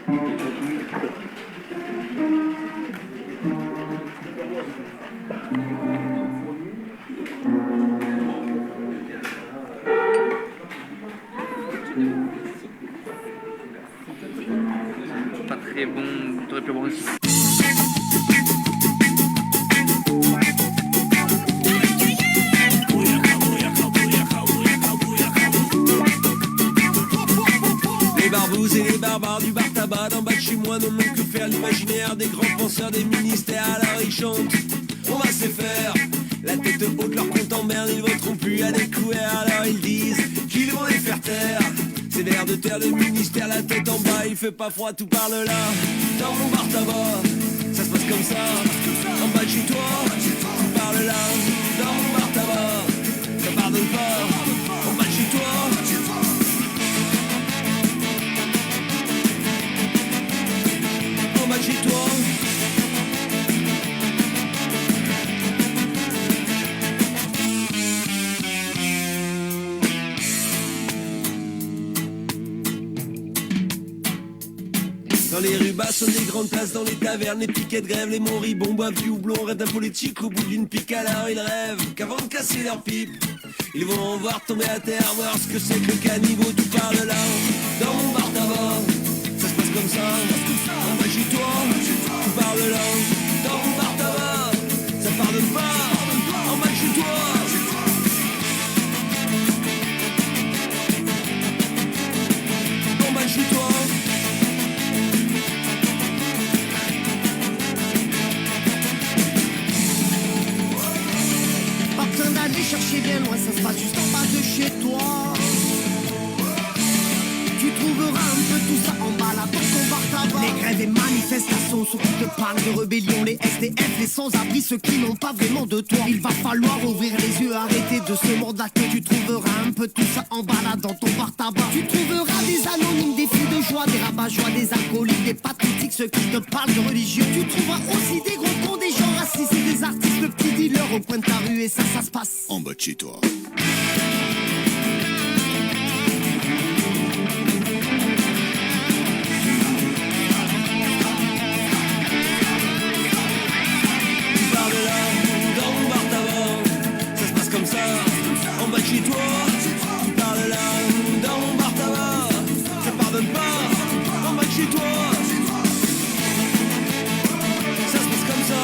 Pas très bon, t'aurais pu avoir aussi. Les barbouzes et les barbares du bar tabac d'en bas de chez moi n'ont même que faire l'imaginaire des grands penseurs des ministères. Alors ils chantent, on va se faire la tête haute, leur compte en berne, ils voteront plus à découvert. Alors ils disent qu'ils vont les faire taire. C'est l'air de terre de ministère, la tête en bas, il fait pas froid, tout parle là. Dans mon bar tabac, ça se passe comme ça. En bas de chez toi, tout parle là. Dans mon bar tabac, ça pardonne pas. En bas de chez toi. En bas de chez toi. Dans les rues basses, sur des grandes places, dans les tavernes, les piquets de grève, les moribonds boivent du houblon, rêvent d'un politique au bout d'une pique. Alors ils rêvent qu'avant de casser leur pipe, ils vont en voir tomber à terre, voir ce que c'est que le caniveau, tout parle là. Dans mon bar tabac, ça se passe comme ça. En bas chez toi, tout parle là. Dans mon bar tabac, ça pardonne pas. En bas chez toi. En bas chez toi. D'aller chercher bien loin, ça se passe juste en bas de chez toi. Tu trouveras un peu tout ça en bas là dans ton bar tabac. Les grèves et manifestations, ceux qui te parlent de rébellion, les SDF, les sans-abri, ceux qui n'ont pas vraiment de toit. Il va falloir ouvrir les yeux, arrêter de se mandater. Tu trouveras un peu tout ça en bas là dans ton bar tabac. Tu trouveras des anonymes, des fous de joie, des rabat-joie, des alcooliques, des pathétiques, ceux qui te parlent de religieux. Tu trouveras aussi des gros cons, des gens racistes et des artistes, le petit dealer au coin de ta rue, et ça se passe en bas de chez toi. En bas de chez toi, tu parles là. Dans mon bar tabac, ça pardonne pas. En bas de chez toi, ça se passe comme ça.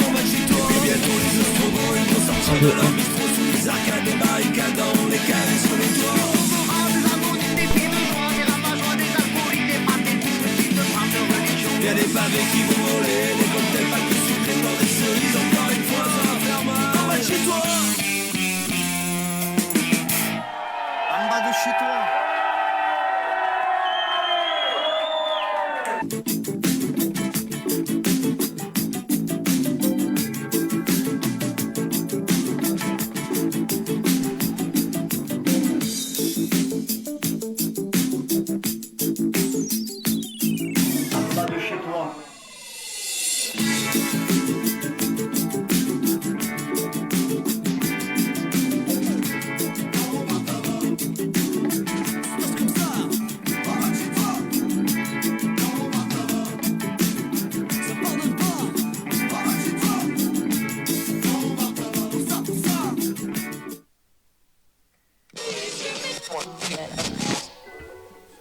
En bas de chez toi. Et bientôt les ostrobos, ils vont sortir de leur bistrot sous les arcades, des barricades dans les caves et sur les toits. Des anonymes, des filles de joie, des rabat-joie, des alcooliques, des pathétiques, ceux qui te parlent de religion. Y'a des pavés qui vont voler, des cocktails pas que sucrés dans des cerises. Encore une fois, ça va faire mal. En bas de chez toi. en bas de chez toi.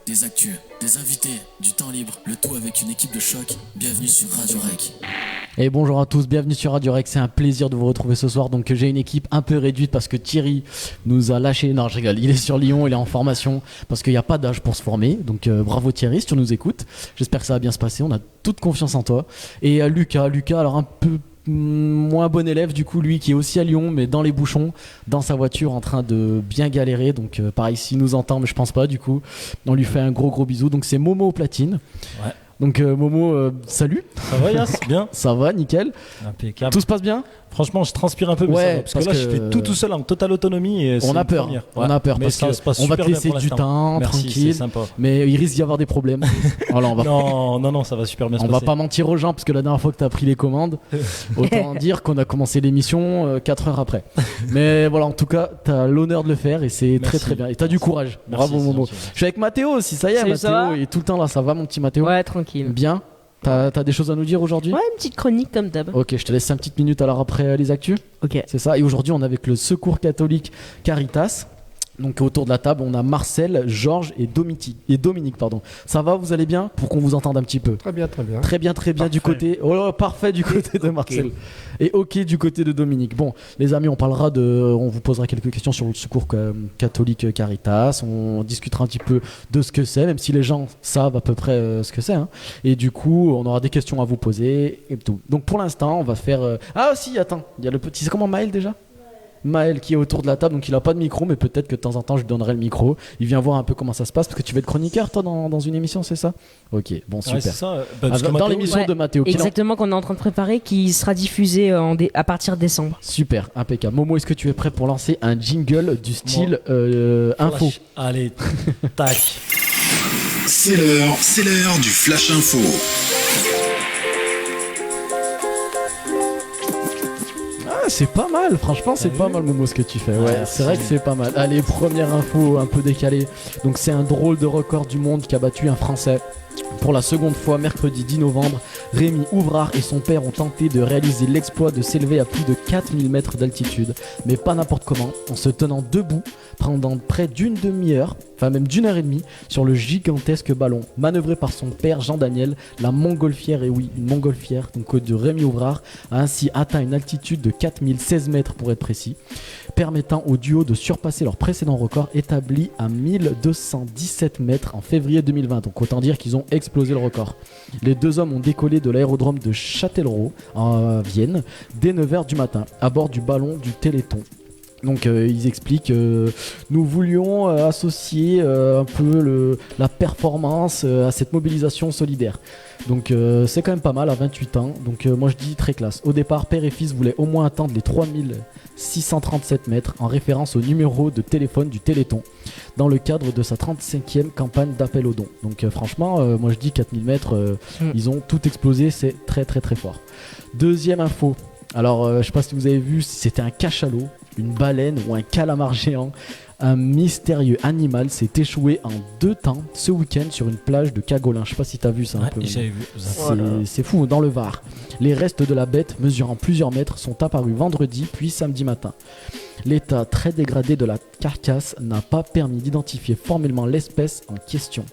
Des actus, des invités, du temps libre, le tout avec une équipe de choc. Bienvenue sur Radio Rec. Et bonjour à tous, bienvenue sur Radio Rec, c'est un plaisir de vous retrouver ce soir. Donc j'ai une équipe un peu réduite parce que Thierry nous a lâché, non je rigole, il est sur Lyon, il est en formation parce qu'il n'y a pas d'âge pour se former. Donc bravo Thierry si tu nous écoutes, j'espère que ça va bien se passer, on a toute confiance en toi. Et Lucas alors un peu moins bon élève du coup, lui qui est aussi à Lyon mais dans les bouchons, dans sa voiture en train de bien galérer. Donc pareil s'il nous entend, mais je pense pas, du coup on lui fait un gros bisou. Donc c'est Momo au platine. Ouais. Donc Momo, salut. Ça va Yass, bien. Ça va, nickel. Impeccable. Tout se passe bien? Franchement, je transpire un peu, mais Ouais, ça va, parce que là, je fais tout seul en totale autonomie. Et On a peur. première. On a peur mais parce ça que se passe on va te super bien laisser pour du l'instant. temps, Merci, tranquille. c'est sympa. Mais il risque d'y avoir des problèmes. Alors, Non, ça va super bien se on va passer. pas mentir aux gens parce que la dernière fois que tu as pris les commandes, autant dire qu'on a commencé l'émission 4 heures après. Mais voilà, en tout cas, tu as l'honneur de le faire et c'est très Merci. très bien. Et tu as du courage. Merci, Bravo c'est Momo. gentil. Je suis avec Mathéo aussi, ça y est, Salut, ça Mathéo va est tout le temps là, ça va mon petit Mathéo? Ouais, tranquille. Bien. T'as des choses à nous dire aujourd'hui? Ouais, une petite chronique comme d'hab. Ok, je te laisse 5 petites minutes alors après les actus. Ok. C'est ça. Et aujourd'hui, on est avec le Secours catholique Caritas. Donc autour de la table, on a Marcel, Georges et Dominique. Pardon. Ça va, vous allez bien? Pour qu'on vous entende un petit peu. Très bien, très bien. Très bien du côté. Oh là, parfait du côté de Marcel. Et ok du côté de Dominique. Bon, les amis, on vous posera quelques questions sur le Secours catholique Caritas. On discutera un petit peu de ce que c'est, même si les gens savent à peu près ce que c'est. Hein. Et du coup, on aura des questions à vous poser et tout. Donc pour l'instant, on va faire. Ah si, attends, il y a le petit. C'est comment Maël déjà? Maël qui est autour de la table, donc il a pas de micro, mais peut-être que de temps en temps je lui donnerai le micro. Il vient voir un peu comment ça se passe, parce que tu vas être chroniqueur toi dans une émission, c'est ça? Ok, bon super. Ouais, c'est ça. Parce que Dans Mathéo, l'émission de Mathéo. Exactement, qu'on est en train de préparer, qui sera diffusée à partir de décembre. Super, impeccable. Momo, est-ce que tu es prêt pour lancer un jingle du style info? Flash. Allez, tac. C'est l'heure du Flash Info. C'est pas mal, franchement c'est pas mal Momo ce que tu fais. Ouais, c'est vrai que c'est pas mal. Allez, première info un peu décalée. Donc c'est un drôle de record du monde qui a battu un Français. Pour la seconde fois, mercredi 10 novembre, Rémi Ouvrard et son père ont tenté de réaliser l'exploit de s'élever à plus de 4000 mètres d'altitude, mais pas n'importe comment, en se tenant debout pendant près d'une demi-heure, enfin même d'une heure et demie, sur le gigantesque ballon. Manœuvré par son père Jean-Daniel, la montgolfière, et oui, une montgolfière, donc de Rémi Ouvrard, a ainsi atteint une altitude de 4016 mètres pour être précis, permettant au duo de surpasser leur précédent record établi à 1217 mètres en février 2020. Donc autant dire qu'ils ont explosé le record. Les deux hommes ont décollé de l'aérodrome de Châtellerault en Vienne dès 9h du matin à bord du ballon du Téléthon. Donc ils expliquent nous voulions associer un peu la performance à cette mobilisation solidaire. Donc c'est quand même pas mal à 28 ans. Donc moi je dis très classe. Au départ, père et fils voulaient au moins atteindre les 3637 mètres en référence au numéro de téléphone du Téléthon dans le cadre de sa 35e campagne d'appel aux dons. Donc franchement, moi je dis 4000 mètres, ils ont tout explosé, c'est très très très fort. Deuxième info. Alors je sais pas si vous avez vu, c'était un cachalot, une baleine ou un calamar géant. Un mystérieux animal s'est échoué en 2 temps ce week-end sur une plage de Cagolin. Je sais pas si t'as vu ça un peu. J'avais vu. C'est fou, dans le Var. Les restes de la bête, mesurant plusieurs mètres, sont apparus vendredi puis samedi matin. L'état très dégradé de la carcasse n'a pas permis d'identifier formellement l'espèce en question.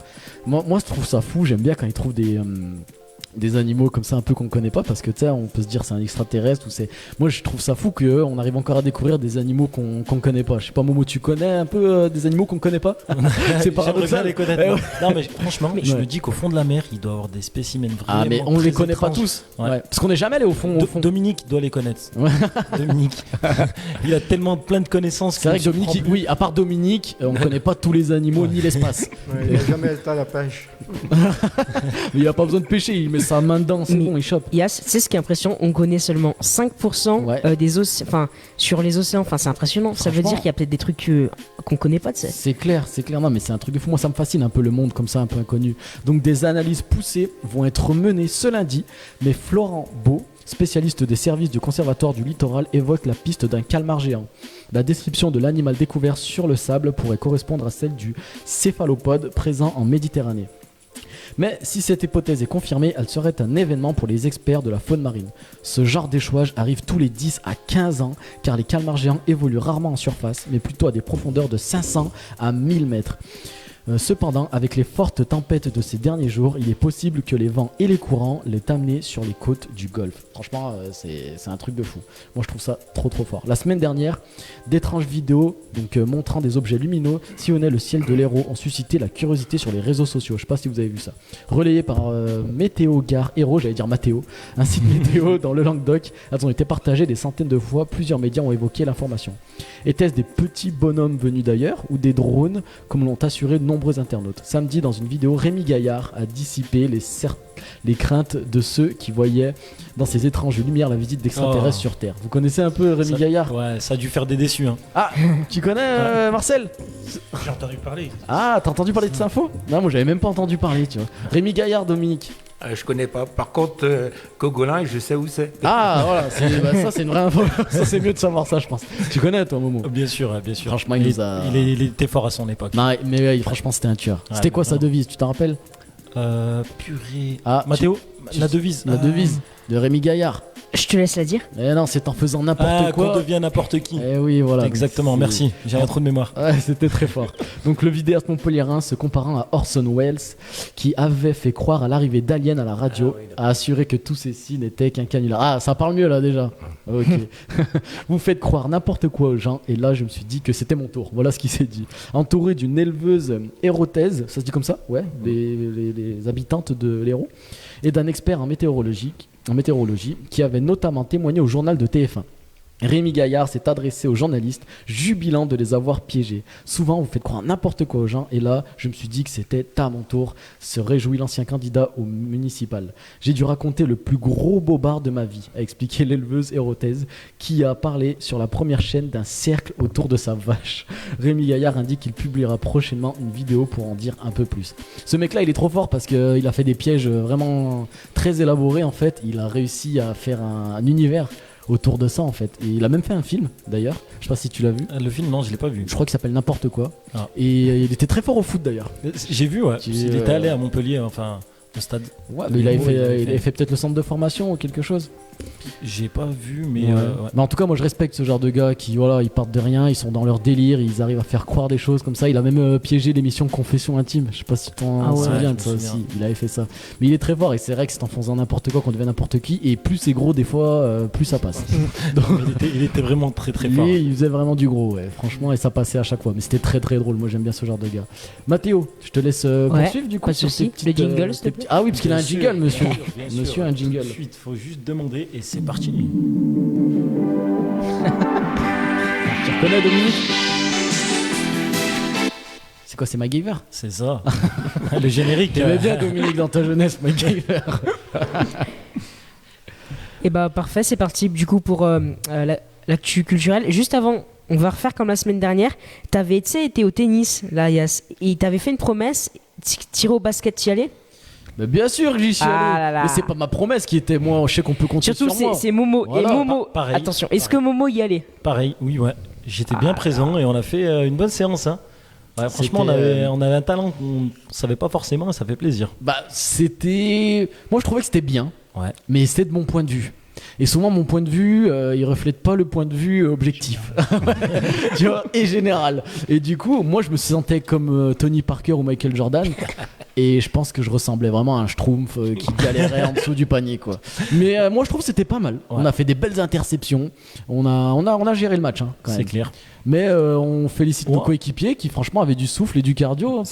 Moi je trouve ça fou, j'aime bien quand ils trouvent des animaux comme ça un peu qu'on connaît pas, parce que tu sais on peut se dire c'est un extraterrestre ou c'est. Moi je trouve ça fou qu'on arrive encore à découvrir des animaux qu'on connaît pas. Je sais pas Momo, tu connais un peu des animaux qu'on connaît pas? C'est paradoxal. Les connaître. Ouais. Non mais franchement, je Ouais. me dis qu'au fond de la mer, il doit y avoir des spécimens vraiment. Ah mais on les connaît étranges. pas tous. Ouais. Ouais. Parce qu'on n'est jamais allé au fond. Dominique doit les connaître. Ouais. Dominique, il a tellement plein de connaissances. C'est vrai que qu'il ne Dominique, se prend plus. oui, à part Dominique, on connaît pas tous les animaux ni l'espace. Ouais, il n'a jamais été à la pêche. Mais il a pas besoin de pêcher, il met sa main dedans, c'est bon, il chope. Il y a, c'est ce qui est impressionnant, on connaît seulement 5% Ouais. des océans, enfin sur les océans, enfin c'est impressionnant. Ça veut Franchement. dire qu'il y a peut-être des trucs qu'on connaît pas de ça. C'est clair, non mais c'est un truc de fou. Moi ça me fascine un peu le monde comme ça, un peu inconnu. Donc des analyses poussées vont être menées ce lundi, mais Florent Beau, spécialiste des services du conservatoire du littoral, évoque la piste d'un calmar géant. La description de l'animal découvert sur le sable pourrait correspondre à celle du céphalopode présent en Méditerranée. Mais si cette hypothèse est confirmée, elle serait un événement pour les experts de la faune marine. Ce genre d'échouage arrive tous les 10 à 15 ans, car les calmars géants évoluent rarement en surface, mais plutôt à des profondeurs de 500 à 1000 mètres. Cependant, avec les fortes tempêtes de ces derniers jours, il est possible que les vents et les courants l'aient amené sur les côtes du Golfe. Franchement, c'est un truc de fou. Moi, je trouve ça trop fort. La semaine dernière, d'étranges vidéos montrant des objets lumineux sillonner le ciel de l'Hérault ont suscité la curiosité sur les réseaux sociaux. Je sais pas si vous avez vu ça. Relayé par Météo Gare Hérault, j'allais dire Mathéo, un site météo dans le Languedoc, elles ont été partagées des centaines de fois. Plusieurs médias ont évoqué l'information. Était-ce des petits bonhommes venus d'ailleurs ou des drones, comme l'ont assuré de nombreux nombreux internautes. Samedi, dans une vidéo, Rémi Gaillard a dissipé les craintes de ceux qui voyaient dans ces étranges lumières la visite d'extraterrestres sur Terre. Vous connaissez un peu Rémi Gaillard? Ouais, ça a dû faire des déçus. Hein. Ah, tu connais Marcel? J'ai entendu parler. Ah, t'as entendu parler de cette info? Non, moi j'avais même pas entendu parler, tu vois. Rémi Gaillard, Dominique. Je connais pas. Par contre, Cogolin, je sais où c'est. Ah, voilà, ça c'est une vraie info. Ça c'est mieux de savoir ça, je pense. Tu connais toi, Momo? Bien sûr, bien sûr. Franchement, il était fort à son époque. Non, mais ouais, franchement, c'était un tueur. Ouais, c'était quoi sa devise, tu t'en rappelles? Purée. Ah, Mathéo, la devise. La devise de Rémi Gaillard. Je te laisse la dire. Eh non, c'est en faisant n'importe quoi. Qu'on devient n'importe qui. Eh oui, voilà. Exactement, merci. J'ai rien trop de mémoire. Ouais, c'était très fort. Donc le vidéaste montpelliérain se comparant à Orson Welles, qui avait fait croire à l'arrivée d'aliens à la radio, a assuré que tous ces signes n'étaient qu'un canular. Ah, ça parle mieux là déjà. Ok. Vous faites croire n'importe quoi aux gens, et là je me suis dit que c'était mon tour. Voilà ce qui s'est dit. Entouré d'une éleveuse hérothèse, ça se dit comme ça? Ouais, les habitantes de l'Hérault, et d'un expert en météorologie qui avait notamment témoigné au journal de TF1. Rémi Gaillard s'est adressé aux journalistes, jubilant de les avoir piégés. Souvent, vous faites croire n'importe quoi aux gens, et là, je me suis dit que c'était à mon tour, se réjouit l'ancien candidat au municipal. J'ai dû raconter le plus gros bobard de ma vie, a expliqué l'éleveuse hérothèse, qui a parlé sur la première chaîne d'un cercle autour de sa vache. Rémi Gaillard indique qu'il publiera prochainement une vidéo pour en dire un peu plus. Ce mec-là, il est trop fort parce qu'il a fait des pièges vraiment très élaborés, en fait. Il a réussi à faire un univers autour de ça en fait, et il a même fait un film d'ailleurs, je sais pas si tu l'as vu. Le film, non, je l'ai pas vu. Je crois qu'il s'appelle N'importe quoi. Et il était très fort au foot d'ailleurs. J'ai vu, ouais. Il était allé à Montpellier, enfin au stade. Ouais, mais il avait fait peut-être le centre de formation ou quelque chose. J'ai pas vu, mais mais en tout cas, moi je respecte ce genre de gars qui, voilà, ils partent de rien, ils sont dans leur délire, ils arrivent à faire croire des choses comme ça. Il a même piégé l'émission Confession Intime. Je sais pas si tu t'en souviens de ça aussi. Il avait fait ça. Mais il est très fort, et c'est vrai que c'est en faisant n'importe quoi qu'on devient n'importe qui, et plus c'est gros des fois, plus ça passe. Donc, il était vraiment très très fort. Il faisait vraiment du gros, ouais, franchement, et ça passait à chaque fois. Mais c'était très très drôle. Moi j'aime bien ce genre de gars. Mathéo, je te laisse poursuivre du coup. Pas de soucis. Les jingles, s'il te plaît. Ah oui, parce qu'il a un jingle, monsieur. Bien Monsieur sûr. a un jingle. Il faut juste demander, et c'est parti. Tu reconnais, Dominique? C'est quoi, c'est MacGyver? C'est ça. Le générique. T'aimais bien, Dominique, dans ta jeunesse, MacGyver. Et bah parfait, c'est parti du coup pour l'actu culturelle. Juste avant, on va refaire comme la semaine dernière. T'avais été au tennis, là, et t'avais fait une promesse, tirer au basket, t'y allais? Mais bien sûr que j'y suis allé. Là là. Mais c'est pas ma promesse qui était, moi, je sais qu'on peut compter Surtout sur moi. c'est Momo. Voilà. Et Momo, Pareil. attention, est-ce que Momo y allait? Pareil, oui, ouais. J'étais bien présent et on a fait une bonne séance. Hein. Ouais, franchement, on avait un talent qu'on savait pas forcément, et ça fait plaisir. Bah, c'était. Moi, je trouvais que c'était bien. Ouais. Mais c'était de mon point de vue. Et souvent, mon point de vue, il reflète pas le point de vue objectif, tu vois, et général. Et du coup, moi, je me sentais comme Tony Parker ou Michael Jordan, et je pense que je ressemblais vraiment à un schtroumpf qui galérait en dessous du panier, quoi. Mais moi, je trouve que c'était pas mal. Ouais. On a fait des belles interceptions. On a géré le match, hein, quand même. C'est clair. Mais on félicite nos coéquipiers qui franchement avaient du souffle et du cardio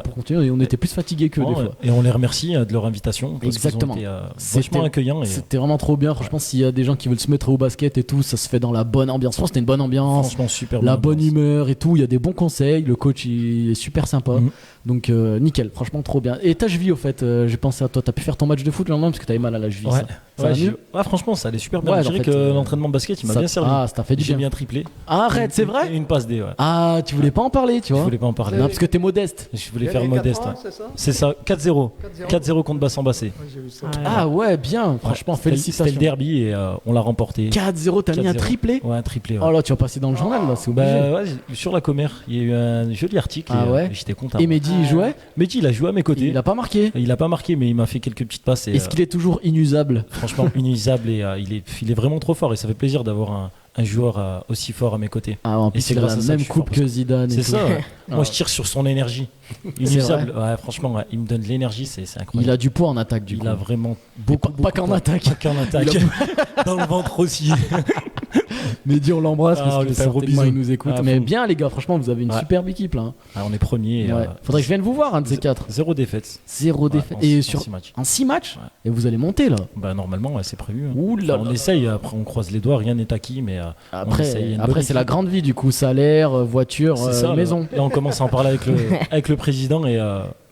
pour continuer, et on était plus fatigués que des fois. Et on les remercie de leur invitation. Parce exactement. qu'ils ont été vachement accueillants. C'était vraiment trop bien. Franchement, s'il y a des gens qui veulent se mettre au basket et tout, ça se fait dans la bonne ambiance. Franchement, c'était une bonne ambiance. Franchement, super. La bonne humeur et tout. Il y a des bons conseils. Le coach il est super sympa. Donc nickel. Franchement, trop bien. Et ta cheville, au fait, j'ai pensé à toi. T'as pu faire ton match de foot le lendemain parce que t'avais mal à la cheville. Ouais. Ça va mieux ? Ouais, franchement, ça allait super bien. Ouais, je dirais que l'entraînement basket, il m'a bien servi. Ah, ça t'a fait du bien. J'ai bien triplé. Ah, arrête, c'est vrai ? Une passe D, ouais. Ah, tu voulais pas en parler, tu vois ? Je voulais pas en parler. Non, parce que t'es modeste. Je voulais faire modeste. C'est ça, 4-0. 4-0 contre Bassan-Bassé. Ah ouais, bien. Franchement, félicitations. C'était le derby et on l'a remporté. 4-0, t'as mis un triplé ? Ouais, un triplé. Oh là, tu vas passer dans le journal, là, c'est obligé. Bah ouais, sur la commère, il y a eu un joli article. Ah ouais. J'étais content. Et Mehdi, il jouait ? Mehdi, il a joué à mes côtés. Il a pas marqué. Il a pas marqué, mais il m'a fait quelques petites passes. Est-ce qu'il est toujours inusable ? Franchement, inusable, et il est vraiment trop fort, et ça fait plaisir d'avoir un joueur aussi fort à mes côtés. Ah, en plus, il a la même coupe que Zidane. C'est ça. Moi, je tire sur son énergie. Inusable. Ouais, franchement, ouais, il me donne de l'énergie, c'est incroyable. Il a du poids en attaque, du coup. Il a vraiment beaucoup. Pas qu'en attaque. Pas qu'en attaque. Dans le ventre aussi. Mehdi, on l'embrasse Ah, parce on que lui fait un gros certainement il bisou. nous écoute. Ah, mais fou. bien les gars, franchement vous avez une Ouais. superbe équipe là. Ah, on est premier. Ouais. Faudrait que je vienne vous voir un de ces quatre. 0 défaite. 0 Ouais, défaite. en Et six- sur en 6 matchs. en 6 matchs Ouais. et vous allez monter là. Bah normalement ouais, c'est prévu. hein. Ouh là Enfin, on là. essaye, après on croise les doigts, rien n'est acquis, mais on essaye. Il y a une Après bonne c'est la équipe. grande vie du coup, salaire, voiture, C'est ça, là. maison. Là, on commence à en parler avec avec le président et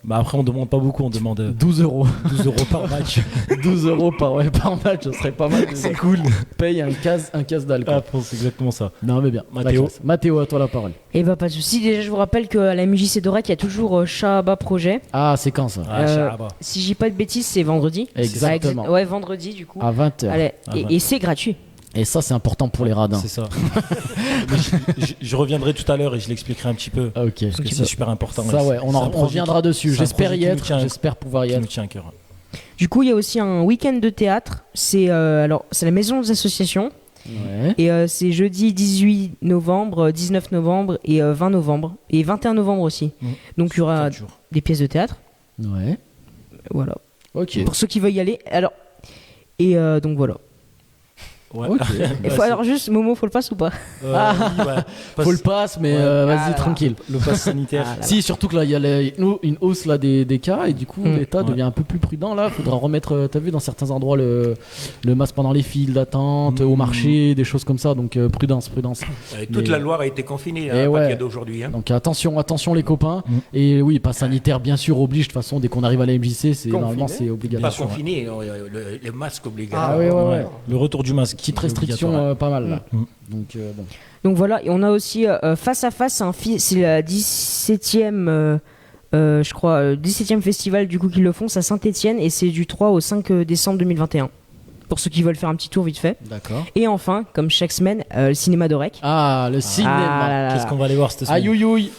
bah après on demande pas beaucoup, on demande 12 euros. 12 euros par match. 12 euros par match, ça serait pas mal. C'est cool. Paye un casse d'alcool. Ah, c'est exactement ça. Non mais bien. Mathéo. La classe. Mathéo, à toi la parole. Et bah pas de soucis. Déjà, je vous rappelle qu'à la MJC d'Aurec, il y a toujours Shahaba Projet. Ah, c'est quand ça? Ah, Shahaba. Si j'ai pas de bêtises, c'est vendredi. Exactement. Ouais, vendredi du coup. À 20h. Allez, Ah, et, bah. et c'est gratuit. Et ça c'est important pour les radins. C'est ça. Mais je reviendrai tout à l'heure et je l'expliquerai un petit peu. Ah, ok. Parce que c'est super important. Ça ouais, C'est on un projet reviendra dessus. c'est un J'espère projet y qui nous être. tient- J'espère pouvoir y qui nous être. tient à cœur. Du coup, il y a aussi un week-end de théâtre. C'est alors c'est la maison des associations. Ouais. Et c'est jeudi 18 novembre, 19 novembre et 20 novembre. Et 21 novembre aussi. Mmh. Donc il y aura 4 jours. des pièces de théâtre. Ouais. Voilà. Ok. Pour ceux qui veulent y aller. Alors. Et donc voilà. Ouais. Ok. Et alors juste, Momo, faut le passe ou pas? Oui, ouais. Faut le pass, mais Ouais. vas-y tranquille. Le pass sanitaire. Si, surtout que là, il y a une hausse là, des cas, et du coup, l'État devient un peu plus prudent. Là, faudra remettre, t'as vu, dans certains endroits, le masque pendant les files d'attente, au marché, des choses comme ça. Donc, prudence. Toute Mais- la Loire a été confinée Et à ouais. partir d'aujourd'hui. Hein. Donc, attention, les copains. Et oui, pass sanitaire, bien sûr, oblige. De toute façon, dès qu'on arrive à la MJC, normalement, c'est Pas obligatoire. confiné, les masques obligatoires. Ah, ouais. Le retour du masque. Petite c'est restriction, obligatoire. pas mal là. Mm. Donc, bon. Donc voilà, et on a aussi Face à Face, c'est la 17e, je crois, 17e festival du coup qu'ils le font, c'est à Saint-Étienne et c'est du 3 au 5 décembre 2021. Pour ceux qui veulent faire un petit tour vite fait. D'accord. Et enfin, comme chaque semaine, le cinéma d'Aurec. Ah, le cinéma. là là. Qu'est-ce qu'on va aller voir cette semaine? Aïe, ouïe, ouïe.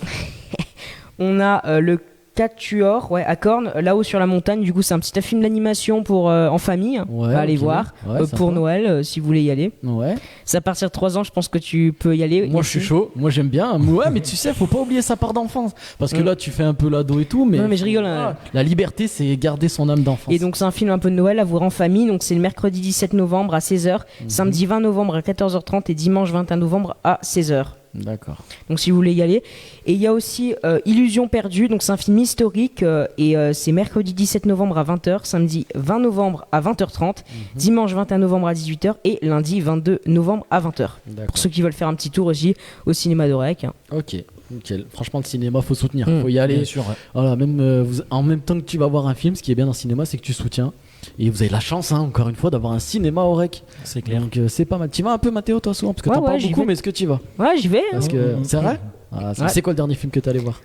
On a le Quatuor, à Corne, là-haut sur la montagne. Du coup, c'est un petit film d'animation pour en famille. Ouais, à aller ok. voir. Ouais, Pour sympa. Noël, si vous voulez y aller. Ouais. C'est à partir de 3 ans, je pense que tu peux y aller. Moi je suis chaud, moi j'aime bien. Ouais, mais tu sais, faut pas oublier sa part d'enfance. Parce que là, tu fais un peu l'ado et tout, mais. Non, mais je rigole, Ah, hein. La liberté, c'est garder son âme d'enfance. Et donc c'est un film un peu de Noël à voir en famille. Donc c'est le mercredi 17 novembre à 16h, samedi 20 novembre à 14h30 et dimanche 21 novembre à 16h. D'accord. Donc si vous voulez y aller. Et il y a aussi Illusion perdue. Donc c'est un film historique et c'est mercredi 17 novembre à 20h, samedi 20 novembre à 20h30, dimanche 21 novembre à 18h et lundi 22 novembre à 20h. D'accord. Pour ceux qui veulent faire un petit tour aussi au cinéma d'Aurec. Ok, nickel. Franchement, le cinéma, faut soutenir. Mm. Faut y aller. Bien sûr. Ouais. Voilà, même en même temps que tu vas voir un film, ce qui est bien dans le cinéma, c'est que tu soutiens. Et vous avez la chance, hein, encore une fois, d'avoir un cinéma au REC. C'est clair. Donc c'est pas mal. Tu vas un peu, Mathéo, toi souvent, parce que Ouais, t'en parles j'y beaucoup, vais. mais est-ce que tu y vas? Ouais, j'y vais. Parce que c'est vrai. Ah, c'est quoi le dernier film que t'es allé voir?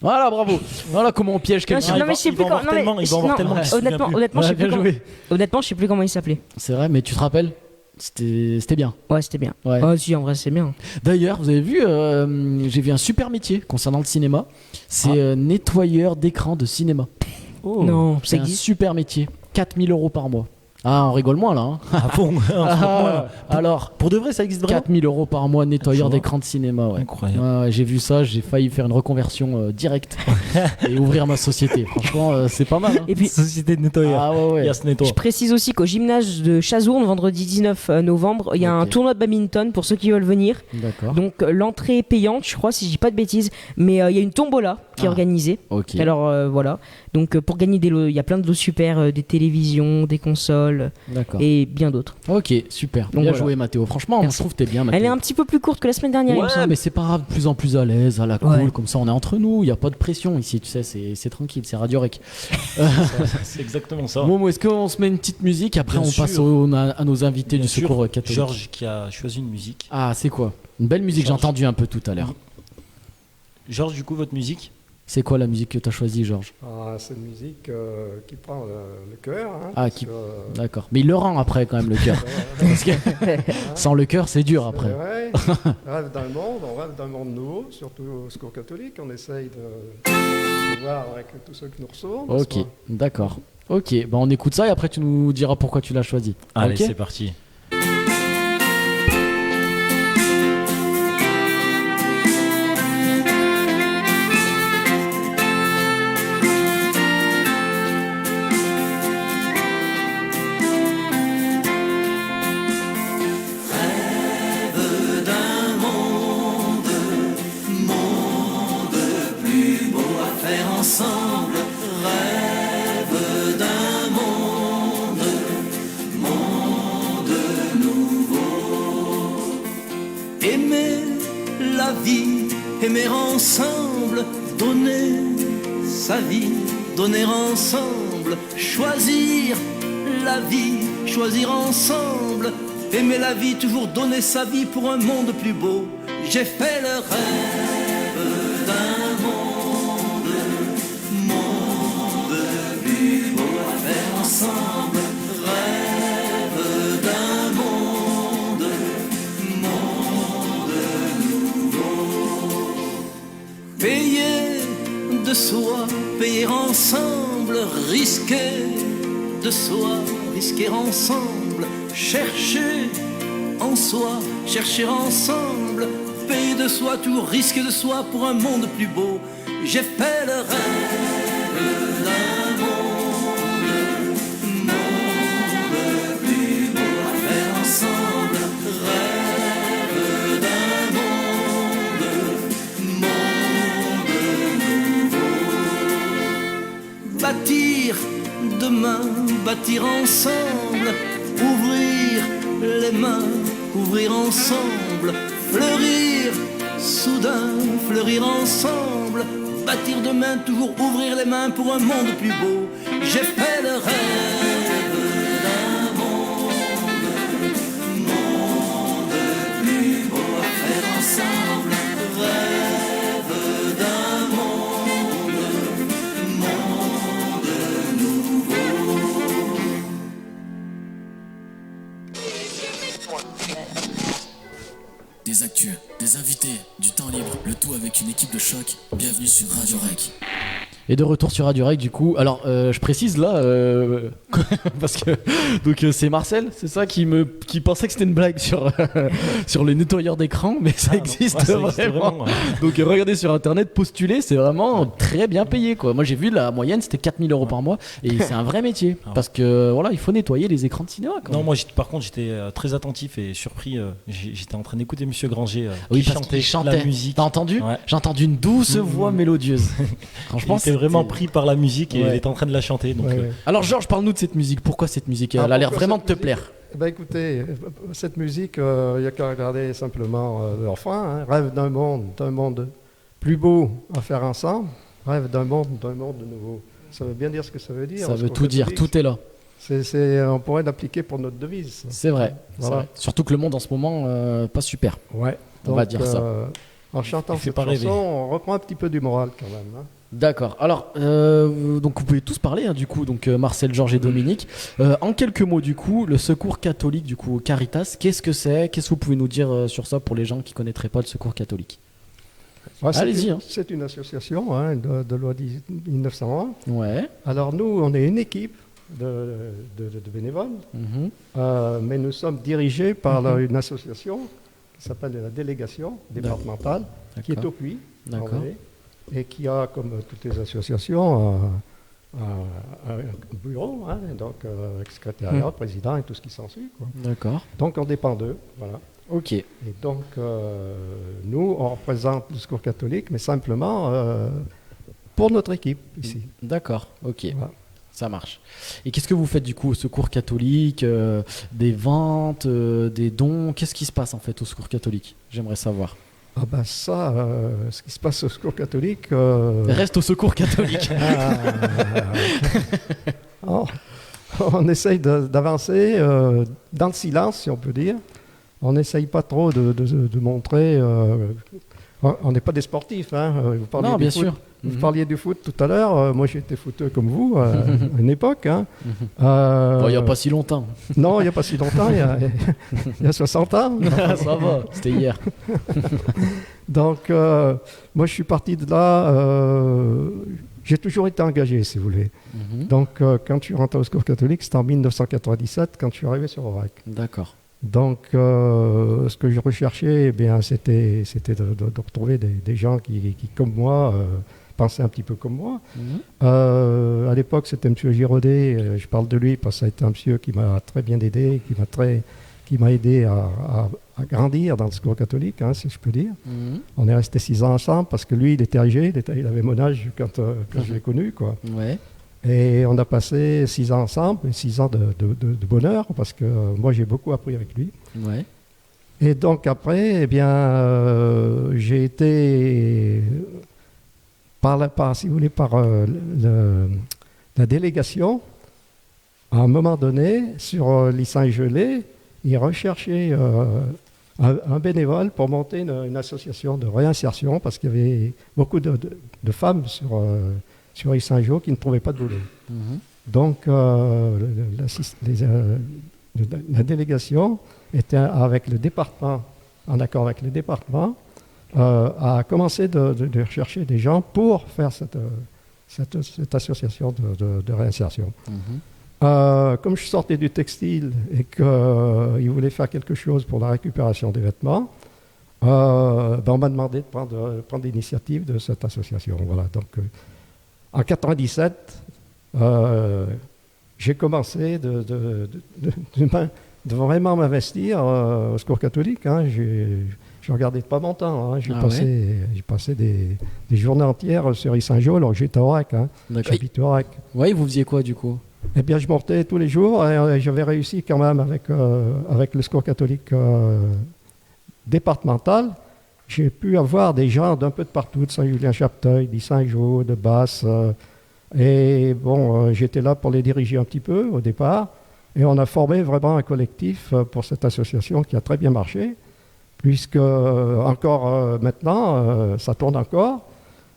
Voilà, bravo. Voilà comment on piège quelqu'un. Non, mais je sais plus comment. Il va en voir tellement qu'il se souvient plus. Honnêtement, je sais bien plus comment- joué. honnêtement, je sais plus comment il s'appelait. C'est vrai, mais tu te rappelles? C'était bien. Ouais, c'était bien. Ouais. Ouais, si, en vrai, c'est bien. D'ailleurs, vous avez vu, j'ai vu un super métier concernant le cinéma. C'est nettoyeur d'écran de cinéma. Non, C'est ça un existe. super métier. 4000 € par mois. Ah, on rigole moins là. Hein. Ah bon. Alors, Pour de vrai, ça existe vraiment? 4000 € par mois, nettoyeur Tu vois. d'écran de cinéma. Ouais. Incroyable. Ouais, j'ai vu ça, j'ai failli faire une reconversion directe et ouvrir ma société. Franchement, c'est pas mal. Hein. Et puis, Société de nettoyeur. Ah ouais, ouais. Yes, nettoie. je précise aussi qu'au gymnase de Chazourne, vendredi 19 novembre, il y a un Ok. tournoi de badminton pour ceux qui veulent venir. D'accord. Donc l'entrée est payante, je crois, si je dis pas de bêtises. Mais il y a une tombola qui est Ah. organisée. Ok. Alors voilà. Donc pour gagner des lots, il y a plein de lots super, des télévisions, des consoles D'accord. et bien d'autres. Ok, super. Donc bien voilà. joué, Mathéo. Franchement, moi, je Merci. trouve que t'es bien, Mathéo. Elle est un petit peu plus courte que la semaine dernière, il me Ouais, semble. mais c'est pas grave, de plus en plus à l'aise, à la cool, Ouais. comme ça on est entre nous, il n'y a pas de pression ici, tu sais, c'est tranquille, c'est Radio Rec. C'est exactement ça. Bon, est-ce qu'on se met une petite musique, après Bien on passe sûr. à nos invités Bien du sûr, secours catholique. Georges qui a choisi une musique. Ah, c'est quoi? Une belle musique, j'ai Georges. entendu un peu tout à l'heure. Georges, du coup, votre musique? C'est quoi la musique que tu as choisie, Georges? Ah, c'est une musique qui prend le cœur. Hein, Ah, parce qui- que, D'accord. Mais il le rend après quand même, le cœur. Parce que sans le cœur, c'est dur après. ouais, on rêve d'un monde nouveau, surtout au secours catholique. On essaye de voir avec tous ceux qui nous reçoivent. n'est-ce Ok, pas d'accord. Ok, bah on écoute ça et après tu nous diras pourquoi tu l'as choisi. Allez, Ok. c'est parti. aimer ensemble, donner sa vie, donner ensemble, choisir la vie, choisir ensemble, aimer la vie, toujours donner sa vie pour un monde plus beau. J'ai fait le rêve d'un monde plus beau à faire ensemble, rêve d'un monde nouveau. Payer de soi, payer ensemble, risquer de soi, risquer ensemble, chercher en soi, chercher ensemble, payer de soi, tout risque de soi pour un monde plus beau. J'ai fait le rêve d'un monde plus beau à faire ensemble, rêve d'un monde nouveau. Bâtir demain, bâtir ensemble, ouvrir les mains, ouvrir ensemble, fleurir soudain, fleurir ensemble, bâtir demain, toujours ouvrir les mains pour un monde plus beau. J'ai fait le rêve d'un monde plus beau à faire ensemble, rêve d'un monde nouveau. Des actus, des invités, du temps libre, le tout avec une équipe de choc. Bienvenue sur Radio Rec. Et de retour sur Radio Rec du coup. Alors je précise là parce que donc c'est Marcel, c'est ça qui pensait que c'était une blague sur sur les nettoyeurs d'écran, mais ça existe vraiment. Ouais. Donc regardez sur internet, postuler, c'est vraiment très bien payé quoi. Moi j'ai vu la moyenne c'était 4 000 € par mois et c'est un vrai métier parce que voilà, il faut nettoyer les écrans de cinéma quand Non, même. moi par contre j'étais très attentif et surpris. J'étais en train d'écouter Monsieur Granger Oui, qui parce qu'il chantait la musique. T'as entendu? Ouais. J'ai entendu une douce voix mélodieuse. Franchement, Il était vraiment pris par la musique et Ouais. il était en train de la chanter. Donc, Ouais, ouais. Alors Georges, parle-nous de cette musique. Pourquoi cette musique? Elle a l'air pourquoi vraiment de cette te musique plaire. Eh ben, écoutez, cette musique, il n'y a qu'à regarder simplement le refrain, hein. Rêve d'un monde plus beau à faire ensemble, rêve d'un monde nouveau. Ça veut bien dire ce que ça veut dire. Ça veut tout dire, tout est là. On pourrait l'appliquer pour notre devise. C'est vrai, Voilà. c'est vrai. Surtout que le monde en ce moment, pas super. Ouais. On va dire ça. En chantant Il fait cette pas chanson, rêver. on reprend un petit peu du moral quand même, hein. D'accord. Alors, donc vous pouvez tous parler, hein, du coup, donc Marcel, Georges et Dominique. En quelques mots, du coup, le Secours catholique, du coup, Caritas, qu'est-ce que c'est? Qu'est-ce que vous pouvez nous dire sur ça pour les gens qui connaîtraient pas le Secours catholique? Ouais, Allez-y, hein. C'est une association, hein, de loi 1901. Ouais. Alors nous, on est une équipe de bénévoles, Mhm. mais nous sommes dirigés par une association qui s'appelle la délégation départementale, qui est D'accord. au Puy, en D'accord. Vendée, et qui a, comme toutes les associations, un bureau, hein, donc avec secrétariat, président et tout ce qui s'ensuit, quoi. D'accord. Donc on dépend d'eux, voilà. Ok. Et donc nous, on représente le Secours catholique, mais simplement pour notre équipe ici. D'accord. Ok. Voilà. Ça marche. Et qu'est-ce que vous faites du coup au Secours catholique? Des ventes, des dons? Qu'est-ce qui se passe en fait au Secours catholique? J'aimerais savoir. Ah ben ça, ce qui se passe au Secours catholique... Reste au Secours catholique. On essaye d'avancer dans le silence, si on peut dire. On n'essaye pas trop de montrer... on n'est pas des sportifs, hein. Vous parliez Non, du bien foot. sûr. Vous Mhm. parliez du foot tout à l'heure. Moi, j'étais footeux comme vous à une époque, hein. Bon, il n'y a pas si longtemps. Non, il n'y a pas si longtemps, il y a 60 ans. Ça va, c'était hier. Donc, moi, je suis parti de là. J'ai toujours été engagé, si vous voulez. Mhm. Donc, quand je suis rentré au Secours catholique, c'était en 1997, quand je suis arrivé sur Aurec. D'accord. Donc, ce que je recherchais, eh bien, c'était de retrouver des gens qui, comme moi, pensaient un petit peu comme moi. Mhm. À l'époque, c'était M. Giraudet. Je parle de lui parce que ça a été un monsieur qui m'a très bien aidé, qui m'a aidé à grandir dans le Secours catholique, hein, si je peux dire. Mhm. On est resté 6 ans ensemble parce que lui, il était âgé, il avait mon âge quand je l'ai connu, quoi. Ouais. Et on a passé 6 ans ensemble, et 6 ans de bonheur, parce que moi j'ai beaucoup appris avec lui. Ouais. Et donc après, eh bien, j'ai été si vous voulez, par la délégation, à un moment donné, sur l'Issin-Gelé, ils recherchaient un bénévole pour monter une association de réinsertion parce qu'il y avait beaucoup de femmes sur Issin-Gelé qui ne trouvaient pas de boulot. Donc, la délégation était avec le département, en accord avec le département, a commencé de rechercher des gens pour faire cette association de réinsertion. Comme je sortais du textile et qu'ils voulaient faire quelque chose pour la récupération des vêtements, on m'a demandé de prendre l'initiative de cette association. Voilà. Donc, en 97, j'ai commencé de vraiment m'investir au Secours catholique. Hein. Je regardais pas mon temps. Hein. J'ai passé des journées entières sur Issin-Gelé alors que j'étais à Aurec. Hein. J'habite à Aurec. Oui, vous faisiez quoi du coup? Eh bien, je montais tous les jours et j'avais réussi quand même avec le Secours catholique départemental. J'ai pu avoir des gens d'un peu de partout, de Saint-Julien-Chapteuil, d'Issin-Gelé, de Basse. Et bon, j'étais là pour les diriger un petit peu au départ. Et on a formé vraiment un collectif pour cette association qui a très bien marché, puisque encore maintenant, ça tourne encore.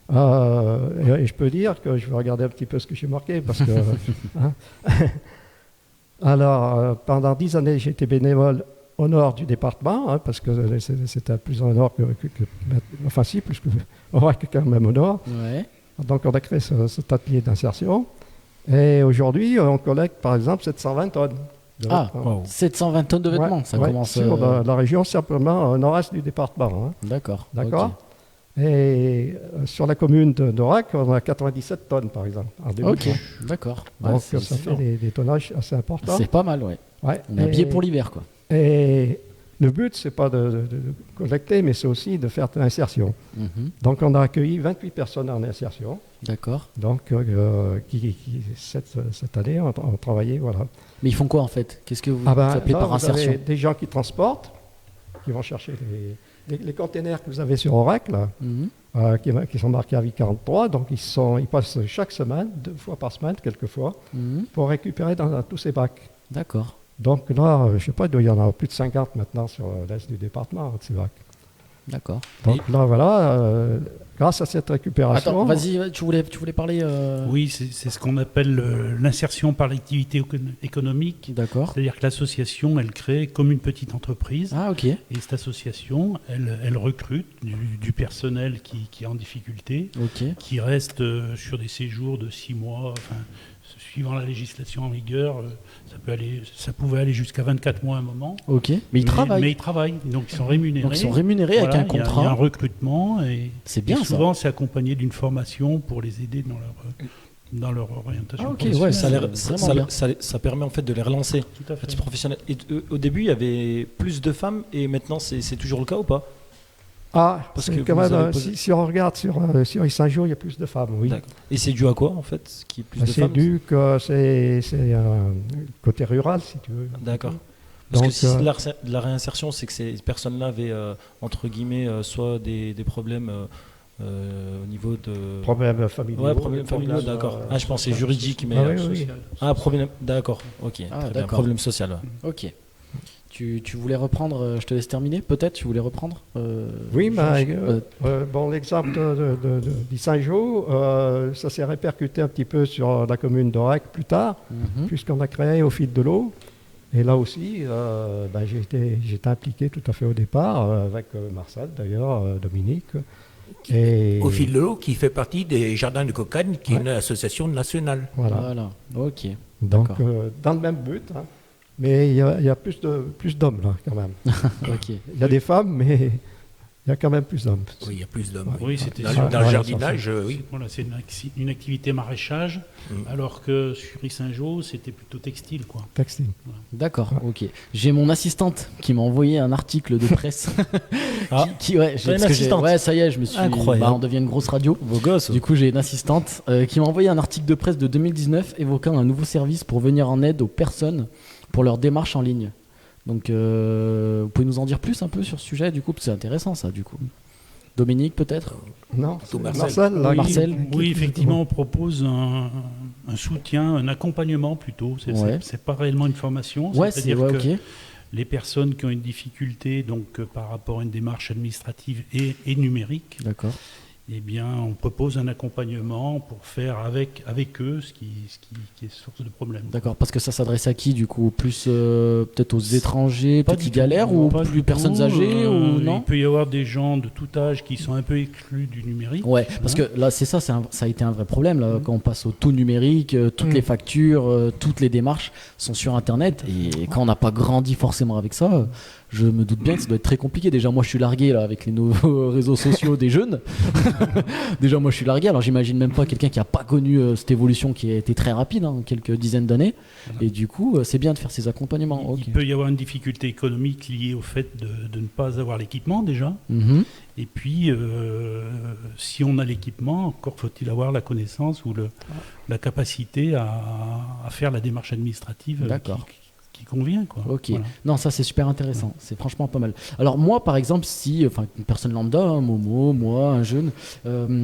Et je peux dire que je vais regarder un petit peu ce que j'ai marqué, parce que... hein. Alors, pendant 10 années, j'ai été bénévole au nord du département, hein, parce que c'était plus au nord que enfin si, plus que quand même au nord. Ouais. Donc on a créé cet atelier d'insertion. Et aujourd'hui, on collecte par exemple 720 tonnes. 720 tonnes de vêtements, ouais, ça commence... Sur la région, simplement au nord-est du département. Hein. D'accord. D'accord. Okay. Et sur la commune d'Aurec, on a 97 tonnes par exemple. Ok, d'accord. Donc ça fait des tonnages assez importants. C'est pas mal, ouais. On est habillé pour l'hiver, quoi. Et le but, c'est pas de collecter, mais c'est aussi de faire de l'insertion. Donc on a accueilli 28 personnes en insertion. D'accord. Donc qui cette année ont travaillé, voilà. Mais ils font quoi en fait? Qu'est-ce que vous appelez par insertion? Vous avez des gens qui transportent, qui vont chercher les containers que vous avez sur Aurec, là, qui sont marqués à V43, donc ils passent chaque semaine, 2 fois par semaine, quelquefois, pour récupérer dans tous ces bacs. D'accord. Donc là, je ne sais pas, il doit y en avoir plus de 50 maintenant sur l'est du département, de ces bacs. D'accord. Donc là, voilà, grâce à cette récupération... Attends, vas-y, tu voulais parler... Oui, c'est ce qu'on appelle l'insertion par l'activité économique. D'accord. C'est-à-dire que l'association, elle crée comme une petite entreprise. Ah, ok. Et cette association, elle recrute du personnel qui est en difficulté, qui reste sur des séjours de 6 mois, enfin... Suivant la législation en vigueur, ça pouvait aller jusqu'à 24 mois à un moment. Ok, mais ils travaillent. Mais ils travaillent, donc ils sont rémunérés. Donc ils sont rémunérés avec un contrat. Il y a un recrutement et, c'est bien, souvent c'est accepté d'une formation pour les aider dans leur orientation. Ah, ok, ouais, ça permet en fait de les relancer. Tout à fait. Professionnels. Et au début, il y avait plus de femmes et maintenant c'est toujours le cas ou pas? Ah, parce que quand même, si on regarde sur Issin-Gelé, il y a plus de femmes, oui. D'accord. Et c'est dû à quoi, en fait, qu'il y ait plus de femmes? C'est dû que c'est côté rural, si tu veux. D'accord. Parce que si c'est de la réinsertion, c'est que ces personnes-là avaient, entre guillemets, soit des problèmes au niveau de... Problèmes familiaux. Ouais, problèmes familiaux, d'accord. Je pensais juridique, mais... Oui. Problème... D'accord, ok. Problème social, ouais. Ok. Tu voulais reprendre, je te laisse terminer, peut-être, tu voulais reprendre Oui, l'exemple d'Issin-Gelé, ça s'est répercuté un petit peu sur la commune d'Aurec plus tard, puisqu'on a créé au fil de l'eau. Et là aussi, j'étais impliqué tout à fait au départ, avec Marcel d'ailleurs, Dominique. Au fil de l'eau, qui fait partie des Jardins de Cocagne, qui est une association nationale. Voilà. Ok. Donc, dans le même but, hein. Mais il y a plus d'hommes là quand même. Okay. Il y a des femmes, mais il y a quand même plus d'hommes. Oui, il y a plus d'hommes. Oui, c'était dans le jardinage, oui. Voilà, c'est une activité maraîchage, alors que sur Issin-Gelé, c'était plutôt textile, quoi. Textile. Voilà. D'accord, ok. J'ai mon assistante qui m'a envoyé un article de presse. Ouais, ça y est, je me suis. Incroyable. On devient une grosse radio. Vos gosses. Du coup, j'ai une assistante qui m'a envoyé un article de presse de 2019 évoquant un nouveau service pour venir en aide aux personnes pour leur démarche en ligne. Donc, vous pouvez nous en dire plus un peu sur ce sujet, du coup, parce que c'est intéressant, ça, du coup. Dominique, peut-être? Non, Marcel. Marcel. Oui, effectivement, on propose un soutien, un accompagnement plutôt. C'est pas réellement une formation. Ouais, c'est-à-dire ouais, que ok. les personnes qui ont une difficulté donc, par rapport à une démarche administrative et numérique, D'accord. eh bien, on propose un accompagnement pour faire avec eux ce qui est source de problème. D'accord, parce que ça s'adresse à qui, du coup? Plus peut-être aux étrangers, Pas peut-être qui du tout, galèrent, ou pas plus du personnes tout. âgées, ou non? Il peut y avoir des gens de tout âge qui sont un peu exclus du numérique. Ouais, parce que là, c'est ça, ça a été un vrai problème, là, quand on passe au tout numérique, toutes les factures, toutes les démarches sont sur Internet, et quand on n'a pas grandi forcément avec ça, je me doute bien que ça doit être très compliqué. Déjà, moi, je suis largué là, avec les nouveaux réseaux sociaux des jeunes. Déjà, moi, je suis largué, alors j'imagine même pas quelqu'un qui n'a pas connu cette évolution qui a été très rapide, hein, quelques dizaines d'années, et du coup, c'est bien de faire ces accompagnements. Ok. Il peut y avoir une difficulté économique liée au fait de ne pas avoir l'équipement déjà. Mhm. Et puis, si on a l'équipement, encore faut-il avoir la connaissance ou la capacité à faire la démarche administrative qui convient. Quoi. Ok, Voilà. non, ça c'est super intéressant, c'est franchement pas mal. Alors moi par exemple, si une personne lambda, hein, Momo, moi, un jeune,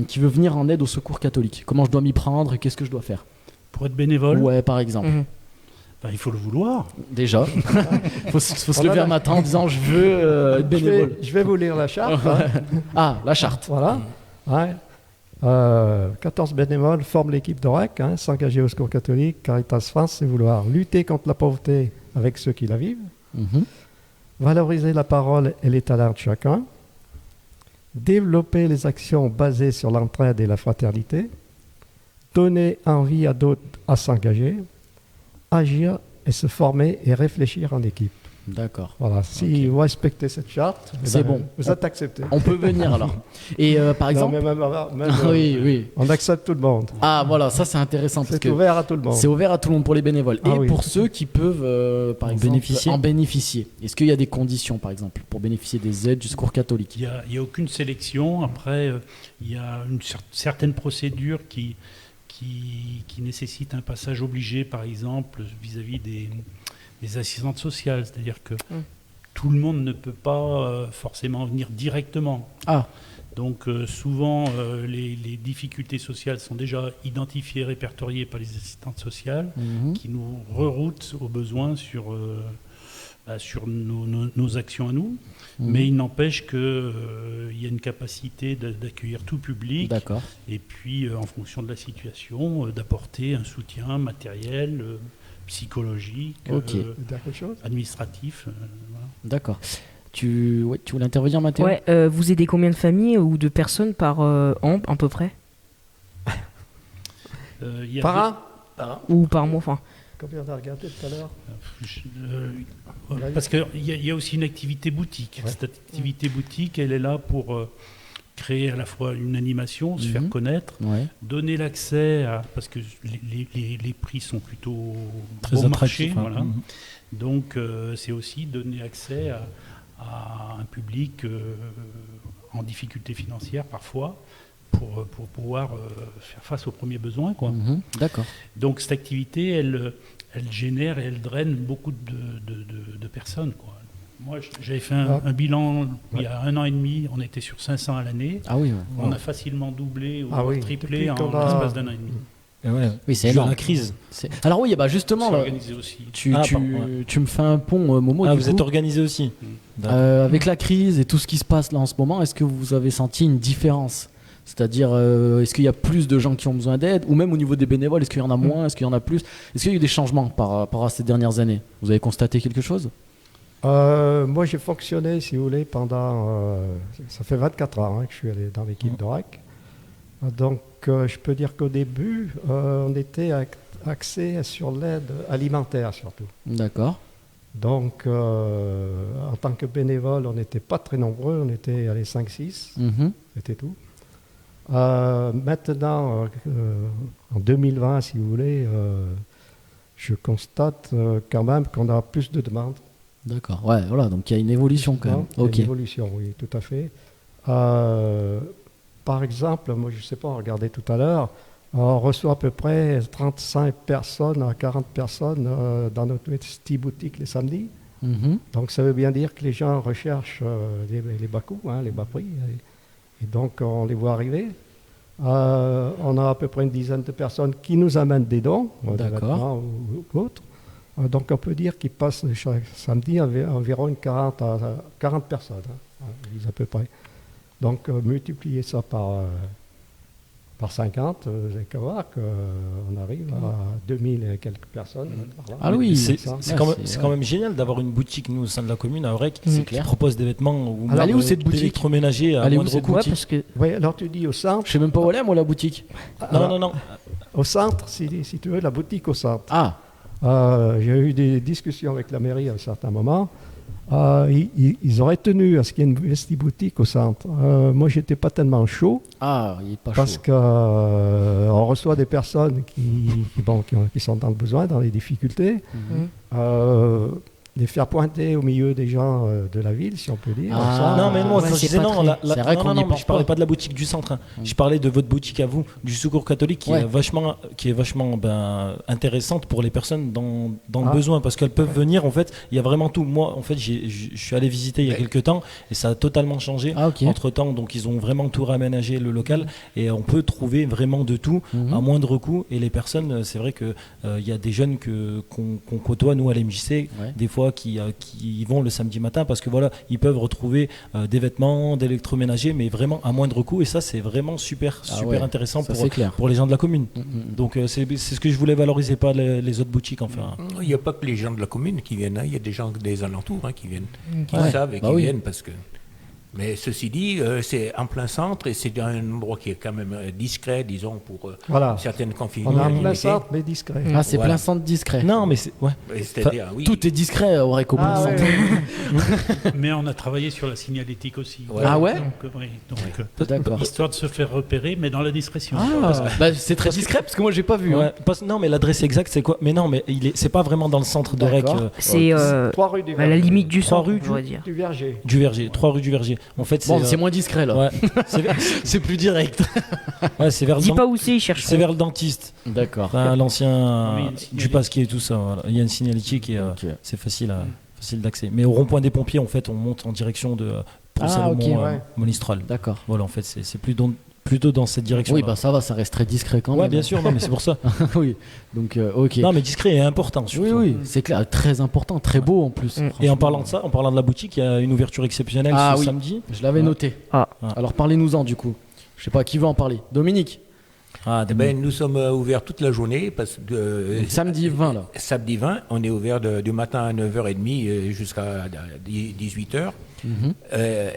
qui veut venir en aide au Secours catholique, comment je dois m'y prendre et qu'est-ce que je dois faire? Pour être bénévole? Ouais, par exemple. Ben, il faut le vouloir. Déjà, il faut se lever un matin en disant je veux être bénévole. Je vais vous lire la charte. Ah, la charte. Voilà. Ouais. 14 bénévoles forment l'équipe d'OREC, s'engager au Secours catholique. Caritas France, c'est vouloir lutter contre la pauvreté avec ceux qui la vivent, valoriser la parole et les talents de chacun, développer les actions basées sur l'entraide et la fraternité, donner envie à d'autres à s'engager, agir et se former et réfléchir en équipe. D'accord. Voilà, si vous respectez cette charte, c'est bon. Vous êtes accepté. On peut venir alors. Et par exemple, oui. On accepte tout le monde. Ah voilà, ça c'est intéressant. C'est ouvert à tout le monde. C'est ouvert à tout le monde pour les bénévoles. Ah, et oui. pour ceux qui peuvent, par exemple, en bénéficier. Est-ce qu'il y a des conditions, par exemple, pour bénéficier des aides du Secours catholique? Il n'y a aucune sélection. Après, il y a une certaine procédure qui nécessite un passage obligé, par exemple, vis-à-vis des assistantes sociales. C'est-à-dire que tout le monde ne peut pas forcément venir directement. Ah. Donc souvent, les difficultés sociales sont déjà identifiées, répertoriées par les assistantes sociales, qui nous reroutent aux besoins sur nos actions à nous. Mais il n'empêche qu'il y a une capacité d'accueillir tout public. D'accord. Et puis, en fonction de la situation, d'apporter un soutien matériel, psychologique, administratif. Voilà. D'accord. Tu voulais intervenir, Mathéo? Ouais, vous aidez combien de familles ou de personnes par an, à peu près? Par an ou par mois, enfin. Combien on a regardé tout à l'heure? Parce qu'il y a aussi une activité boutique. Cette activité boutique, elle est là pour créer à la fois une animation, se faire connaître, donner l'accès à... Parce que les prix sont plutôt très bon marché. Hein. Voilà. Donc, c'est aussi donner accès à un public en difficulté financière parfois, pour pouvoir faire face aux premiers besoins. Quoi. D'accord. Donc cette activité, elle génère et elle draine beaucoup de personnes. Quoi. Moi, j'avais fait un bilan il y a 1 an et demi, on était sur 500 à l'année. Ah oui. On a facilement doublé ou triplé en l'espace d'1 an et demi. Oui, c'est énorme. La crise. Alors oui, bah justement, là, aussi. tu me fais un pont, Momo. Ah, du vous coup. êtes organisé aussi. Avec la crise et tout ce qui se passe là en ce moment, est-ce que vous avez senti une différence? C'est-à-dire, est-ce qu'il y a plus de gens qui ont besoin d'aide? Ou même au niveau des bénévoles, est-ce qu'il y en a moins? Est-ce qu'il y en a plus? Est-ce qu'il y a eu des changements par rapport à ces dernières années? Vous avez constaté quelque chose? Moi, j'ai fonctionné, si vous voulez, pendant... ça fait 24 ans que je suis allé dans l'équipe d'OREC. Donc, je peux dire qu'au début, on était axé sur l'aide alimentaire, surtout. D'accord. Donc, en tant que bénévole, on n'était pas très nombreux, on était 5-6, c'était tout. Maintenant, en 2020, si vous voulez, je constate quand même qu'on a plus de demandes. D'accord, ouais, voilà, donc il y a une évolution quand même. Il y a une évolution, oui, tout à fait. Par exemple, moi je ne sais pas, regardez tout à l'heure, on reçoit à peu près 35 personnes à 40 personnes dans notre petite boutique les samedis. Donc ça veut bien dire que les gens recherchent les bas coûts, les bas prix, et donc on les voit arriver. On a à peu près une dizaine de personnes qui nous amènent des dons, des vêtements ou autres. Donc on peut dire qu'ils passent chaque samedi environ 40 personnes, à peu près. Donc multiplier ça par 50, vous allez voir qu'on arrive à 2000 et quelques personnes. Ah oui, c'est quand même génial d'avoir une boutique, nous, au sein de la commune, à Aurec, qui propose des vêtements ou d'électroménager à moindre coût. Oui, alors tu dis au centre. Je sais même pas où elle est, moi, la boutique. Non. Au centre, si tu veux, la boutique au centre. Ah. J'ai eu des discussions avec la mairie à un certain moment. Ils auraient tenu à ce qu'il y ait une vestiboutique au centre. Moi, j'étais pas tellement chaud. Ah, il est pas parce chaud. qu'on reçoit des personnes qui sont dans le besoin, dans les difficultés. Les faire pointer au milieu des gens de la ville, si on peut dire. Non, mais moi, quand je disais non, je parlais pas de la boutique du centre. Je parlais de votre boutique à vous, du Secours catholique, qui est vachement intéressante pour les personnes dans le besoin, parce qu'elles peuvent venir. En fait, il y a vraiment tout. Moi, en fait, je suis allé visiter il y a quelques temps et ça a totalement changé entre temps. Donc, ils ont vraiment tout réaménagé le local et on peut trouver vraiment de tout à moindre coût. Et les personnes, c'est vrai que il y a des jeunes qu'on côtoie nous à l'MJC, des fois qui vont le samedi matin parce que voilà, ils peuvent retrouver des vêtements, d'électroménager, mais vraiment à moindre coût, et ça c'est vraiment super intéressant pour les gens de la commune. Donc c'est ce que je voulais valoriser, pas les autres boutiques, enfin. Il n'y a pas que les gens de la commune qui viennent, il y a des gens des alentours qui viennent, qui savent et qui viennent parce que. Mais ceci dit, c'est en plein centre et c'est un endroit qui est quand même discret, disons, pour certaines configurations. On est en plein centre, mais discret. Ah, c'est plein centre discret. Non, mais c'est... C'est-à-dire, tout est discret, au plein centre. Mais on a travaillé sur la signalétique aussi. Ah ouais? Donc, histoire de se faire repérer, mais dans la discrétion. C'est très discret, parce que moi, j'ai pas vu. Non, mais l'adresse exacte, c'est quoi? Mais non, mais c'est pas vraiment dans le centre de Rec. C'est à la limite du centre, on va dire. Du Verger. 3 rue du Verger. En fait, c'est moins discret là. Ouais. C'est plus direct. Ouais, c'est vers Dis pas où c'est, il cherche. C'est vers le dentiste. D'accord. Enfin, l'ancien du Pasquier et tout ça. Voilà. Il y a une signalétique et c'est facile d'accès. Mais au rond-point des pompiers, en fait, on monte en direction de Monistrol. D'accord. Voilà, en fait, c'est plutôt dans cette direction. Oui, ça va, ça reste très discret quand même. Ouais, bien sûr, non, mais c'est pour ça. Oui, donc ok. Non, mais discret et important surtout. Oui, c'est clair, très important, très beau en plus. Et en parlant de ça, en parlant de la boutique, il y a une ouverture exceptionnelle ce samedi. Je l'avais noté. Alors parlez-nous-en du coup. Je sais pas qui veut en parler. Dominique. Nous sommes ouverts toute la journée. Samedi 20 là. Samedi 20, on est ouvert du matin à 9h30 jusqu'à 18h.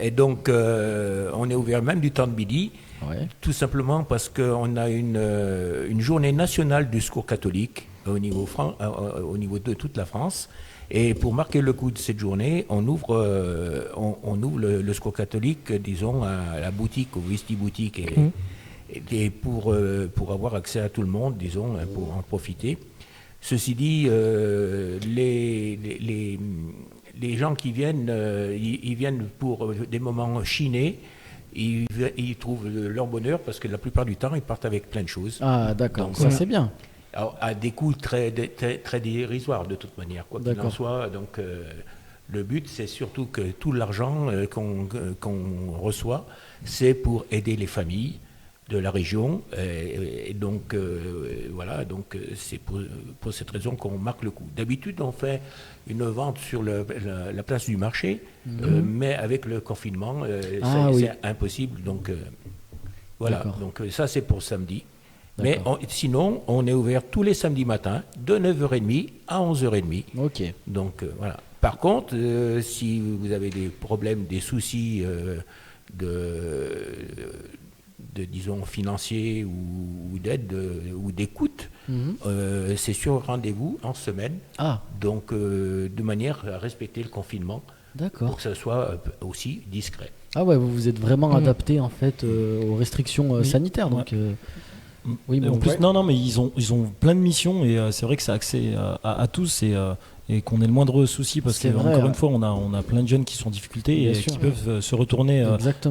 Et donc, on est ouvert même du temps de midi. Tout simplement parce qu'on a une journée nationale du secours catholique au niveau de toute la France. Et pour marquer le coup de cette journée, on ouvre le secours catholique, disons, à la boutique, au vestiboutique, et pour avoir accès à tout le monde, disons, pour en profiter. Ceci dit, les gens qui viennent, ils viennent pour des moments chinés. Ils trouvent leur bonheur parce que la plupart du temps, ils partent avec plein de choses. Ah, d'accord, donc, ça c'est bien. Alors, à des coûts très dérisoires de toute manière, quoi qu'il en soit. Donc, le but, c'est surtout que tout l'argent qu'on reçoit, c'est pour aider les familles de la région. Et donc, voilà, donc c'est pour cette raison qu'on marque le coup. D'habitude, on fait une vente sur la place du marché, mais avec le confinement, c'est impossible. Donc, voilà, donc ça c'est pour samedi. Mais sinon, on est ouvert tous les samedis matins, de 9h30 à 11h30. Ok. Donc, voilà. Par contre, si vous avez des problèmes, des soucis disons, financiers ou d'aide ou d'écoute, c'est sur rendez-vous en semaine. Donc, de manière à respecter le confinement. D'accord. Pour que ça soit aussi discret. Ah ouais, vous êtes vraiment adapté en fait aux restrictions sanitaires. Donc, oui, en plus, non, mais ils ont plein de missions et c'est vrai que c'est accès à tous et qu'on ait le moindre souci parce qu'encore une fois, on a plein de jeunes qui sont en difficulté et qui peuvent se retourner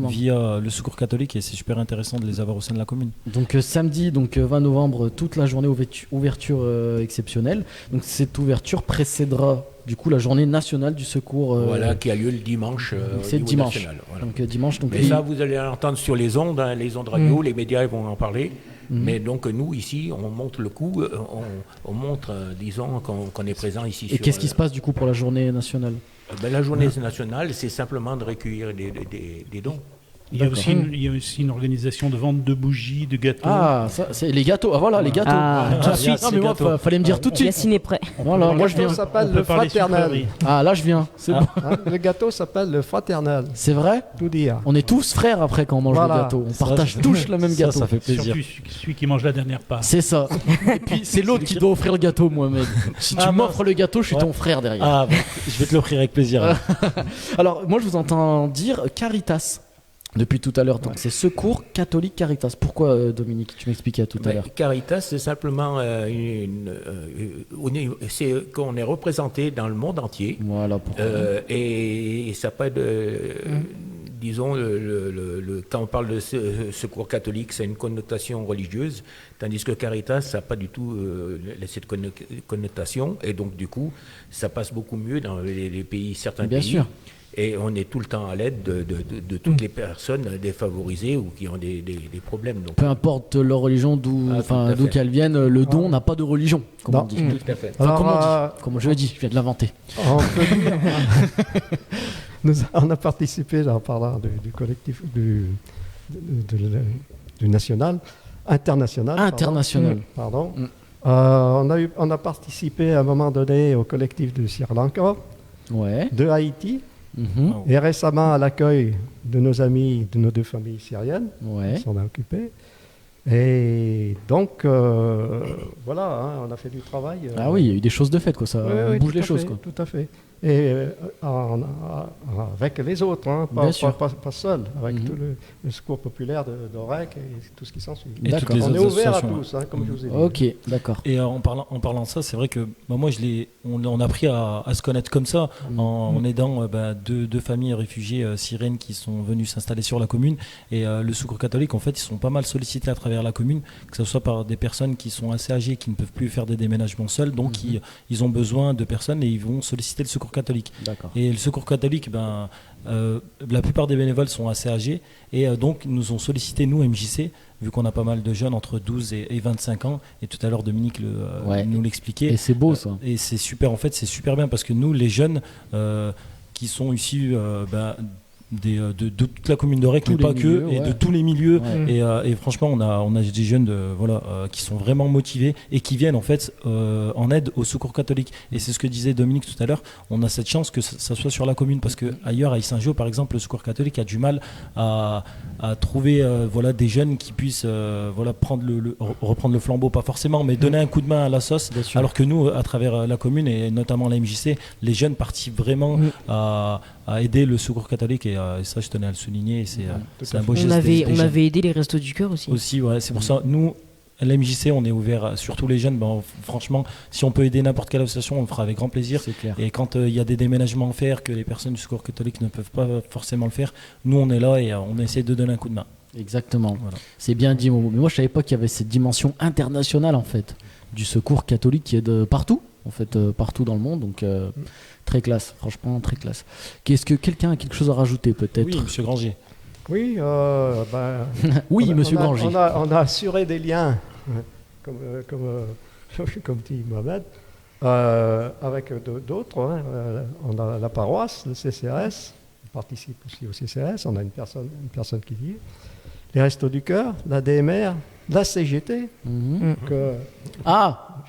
via le secours catholique, et c'est super intéressant de les avoir au sein de la commune. Donc samedi, 20 novembre, toute la journée ouverture exceptionnelle. Donc cette ouverture précédera du coup la journée nationale du secours. Voilà, qui a lieu le dimanche. C'est dimanche. National, voilà. Donc dimanche. Donc, mais ça, vous allez l'entendre sur les ondes radio, les médias ils vont en parler. Mais donc nous ici, on monte le coup, on montre, disons, qu'on est présent ici. Et qu'est-ce qui se passe du coup pour la journée nationale? La journée nationale, c'est simplement de recueillir des dons. Il y a aussi une organisation de vente de bougies, de gâteaux. Ah, ça, c'est les gâteaux. Ah voilà, les gâteaux. Tout de suite. Non mais moi, fallait me dire tout de suite. Yacine est prêt. Voilà, moi je viens. Le gâteau s'appelle le fraternel. Ah là je viens. C'est bon. Le gâteau s'appelle le fraternel. C'est vrai. Tout dire. On est tous frères après quand on mange le gâteau. On partage tous le même gâteau. Ça fait plaisir. Surtout celui qui mange la dernière part. C'est ça. Et puis c'est l'autre qui doit offrir le gâteau, Mohamed. Si tu m'offres le gâteau, je suis ton frère derrière. Ah, bon, je vais te l'offrir avec plaisir. Alors moi je vous entends dire Caritas. Depuis tout à l'heure, donc c'est Secours Catholique Caritas. Pourquoi, Dominique, tu m'expliquais tout à l'heure? Caritas, c'est simplement c'est qu'on est représenté dans le monde entier. Voilà pourquoi. Et ça n'a pas de... Disons, quand on parle de secours catholique, c'est une connotation religieuse, tandis que Caritas, ça n'a pas du tout cette connotation. Et donc, du coup, ça passe beaucoup mieux dans certains pays. Bien sûr. Et on est tout le temps à l'aide de toutes les personnes défavorisées ou qui ont des problèmes. Donc. Peu importe leur religion, d'où qu'elles viennent, le don n'a pas de religion, comme on dit. Tout à fait. Enfin, comment je le dis, je viens de l'inventer. On peut dire, on a participé, en parlant du collectif, du national, international. Pardon. On a participé à un moment donné au collectif de Sri Lanka, de Haïti. Et récemment à l'accueil de nos amis, de nos deux familles syriennes, qui s'en ont occupés. Et donc, voilà, on a fait du travail. Ah oui, il y a eu des choses de fait, quoi. Ça bouge les choses, quoi. Tout à fait. Et avec les autres, pas seul, avec tout le secours populaire d'Orec et tout ce qui s'ensuit. On est ouvert à tous, comme je vous ai dit. Ok, d'accord. Et en parlant de ça, c'est vrai que moi, on a appris à se connaître comme ça, en aidant deux familles réfugiées syriennes qui sont venues s'installer sur la commune. Et le secours catholique, en fait, ils sont pas mal sollicités à travers la commune, que ce soit par des personnes qui sont assez âgées, qui ne peuvent plus faire des déménagements seuls, donc ils ont besoin de personnes et ils vont solliciter le secours catholique. Et le secours catholique, la plupart des bénévoles sont assez âgés et donc ils nous ont sollicité, nous MJC, vu qu'on a pas mal de jeunes entre 12 et 25 ans, et tout à l'heure Dominique nous l'expliquait. Et c'est beau ça. Et c'est super, en fait c'est super bien parce que nous les jeunes qui sont issus de toute la commune de Rec, mais pas que, et de tous les milieux. Et franchement, on a des jeunes qui sont vraiment motivés et qui viennent en fait en aide au secours catholique. Et c'est ce que disait Dominique tout à l'heure. On a cette chance que ça soit sur la commune parce que ailleurs, à Saint-Geo, par exemple, le secours catholique a du mal à trouver des jeunes qui puissent reprendre le flambeau, pas forcément, mais donner un coup de main à la sauce. Alors que nous, à travers la commune et notamment la MJC, les jeunes participent vraiment à aider le secours catholique et ça je tenais à le souligner, c'est un beau geste. On avait aidé les Restos du Cœur aussi. C'est pour ça, nous à la MJC on est ouvert sur tous les jeunes, franchement si on peut aider n'importe quelle association on le fera avec grand plaisir. Et quand il y a des déménagements à faire que les personnes du secours catholique ne peuvent pas forcément le faire, nous on est là et on essaie de donner un coup de main. Exactement, c'est bien dit Momo. Mais moi je savais pas qu'il y avait cette dimension internationale en fait du secours catholique qui est de partout en fait, partout dans le monde, donc très classe, franchement très classe. Qu'est-ce que quelqu'un a quelque chose à rajouter peut-être? Oui, monsieur Granger. Oui, oui, monsieur Granger. On a assuré des liens, comme dit Mohamed, avec d'autres. On a la paroisse, le CCRS, on participe aussi au CCRS, on a une personne qui y est. Les Restos du Cœur, la DMR, la CGT.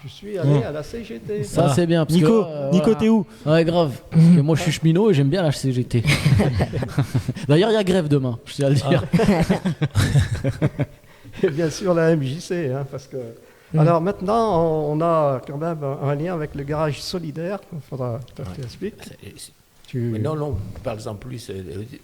Je suis allé à la CGT. Ça c'est bien. Parce Nico, t'es où? Ouais, grave. Parce que moi je suis cheminot et j'aime bien la CGT. D'ailleurs, il y a grève demain, je tiens à le dire. Et bien sûr la MJC, parce que. Alors maintenant, on a quand même un lien avec le garage solidaire. Il faudra que tu expliques. Mais non, parle-en plus,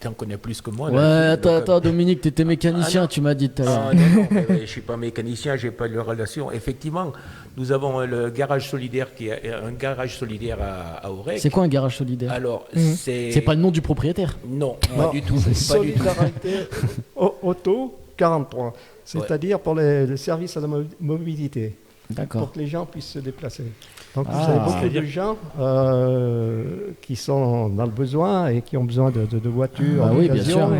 tu en connais plus que moi. Attends, Dominique, tu étais mécanicien, tu m'as dit tout à l'heure. Non, je ne suis pas mécanicien, je n'ai pas de relation. Effectivement, nous avons le garage solidaire qui est un garage solidaire à Aurec. C'est quoi un garage solidaire? Alors, c'est pas le nom du propriétaire? Non, pas du tout. C'est Solidarité Auto 43, c'est-à-dire pour les services à la mobilité. pour que les gens puissent se déplacer. Donc vous avez beaucoup de gens qui sont dans le besoin et qui ont besoin de voitures, bien sûr.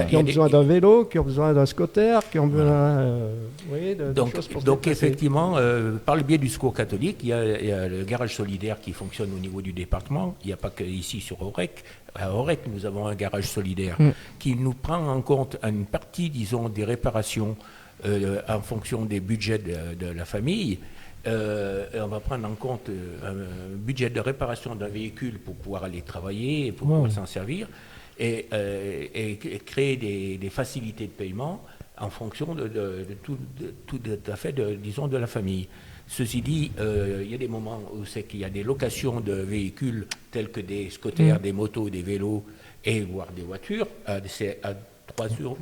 Qui ont besoin d'un vélo, qui ont besoin d'un scooter, qui ont besoin de choses pour se donc déplacer. effectivement, par le biais du Secours catholique, il y a le garage solidaire qui fonctionne au niveau du département. Il n'y a pas que ici sur Aurec. À Aurec, nous avons un garage solidaire qui nous prend en compte une partie, disons, des réparations en fonction des budgets de la famille. On va prendre en compte un budget de réparation d'un véhicule pour pouvoir aller travailler et pour pouvoir s'en servir et créer des facilités de paiement en fonction de tout à fait, disons, de la famille. Ceci dit, il y a des moments où c'est qu'il y a des locations de véhicules tels que des scooters, des motos, des vélos et voire des voitures. C'est à 3 euros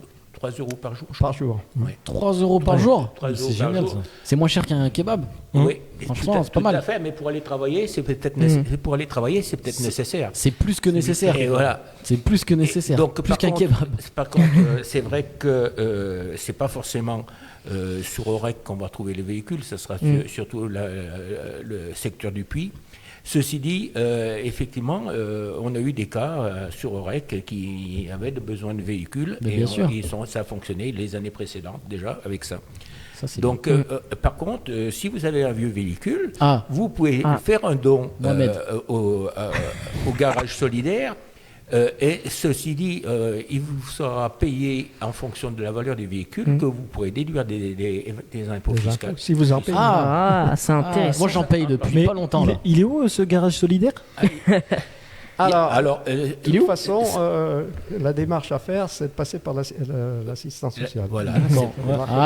par jour. Par jour. Ouais. 3 euros par jour. 3 euros C'est par génial, jour. ça. C'est moins cher qu'un kebab. Oui, Franchement, c'est pas mal. Tout à fait, mais pour aller travailler, c'est peut-être nécessaire. C'est plus que nécessaire. Et voilà. C'est plus que nécessaire. Donc, plus qu'un kebab. Par contre, c'est vrai que c'est pas forcément sur Aurec qu'on va trouver les véhicules, ce sera surtout le secteur du Puy. Ceci dit, effectivement, on a eu des cas sur Aurec qui avaient besoin de véhicules. Mais et bien sûr. ça a fonctionné les années précédentes déjà avec ça. Ça, c'est Donc, par contre, si vous avez un vieux véhicule, Ah. vous pouvez faire un don Mohamed. au garage solidaire. Et ceci dit, il vous sera payé en fonction de la valeur des véhicules que vous pourrez déduire des impôts fiscaux. Si vous en payez. C'est intéressant. Moi, j'en paye depuis pas longtemps. Là. Il est où ce garage solidaire? Alors, il de toute façon, la démarche à faire, c'est de passer par l'assistance sociale. Voilà. Bon,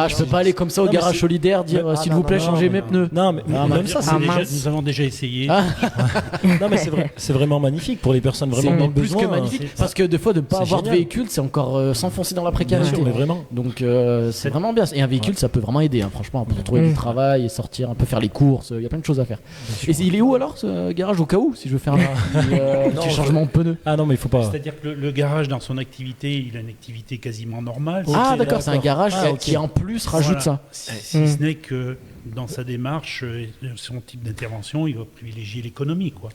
Je peux pas aller comme ça au garage solidaire dire s'il vous plaît changez mes pneus. Non, mais même ça, c'est Nous avons déjà essayé. Non, mais c'est vraiment magnifique pour les personnes vraiment dans le plus besoin. que magnifique parce que des fois de ne pas c'est avoir de génial. véhicule c'est encore s'enfoncer dans la précarité. Bien sûr, mais vraiment. Donc c'est vraiment bien. Et un véhicule ça peut vraiment aider franchement pour trouver du travail et sortir un peu faire les courses. Il y a plein de choses à faire. Et il est où alors ce garage au cas où si je veux faire un petit changement de pneus? Ah non mais il faut pas. C'est-à-dire que le garage dans son activité, il a une activité quasiment normale. Ah d'accord, c'est un garage Ah, ok. qui en plus rajoute ça. Si ce n'est que dans sa démarche, son type d'intervention, il va privilégier l'économie, quoi.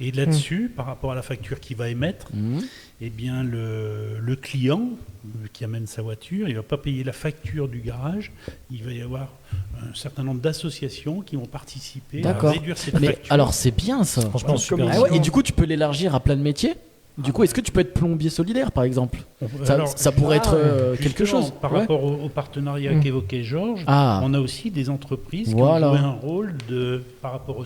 Et là-dessus, par rapport à la facture qu'il va émettre, eh bien le client qui amène sa voiture, il ne va pas payer la facture du garage. Il va y avoir un certain nombre d'associations qui vont participer à réduire cette facture. Alors c'est bien ça. Franchement, super. Et du coup, tu peux l'élargir à plein de métiers. Du coup, est-ce que tu peux être plombier solidaire, par exemple? Ça pourrait être quelque chose. Par rapport au partenariat qu'évoquait Georges, on a aussi des entreprises qui ont joué un rôle par rapport au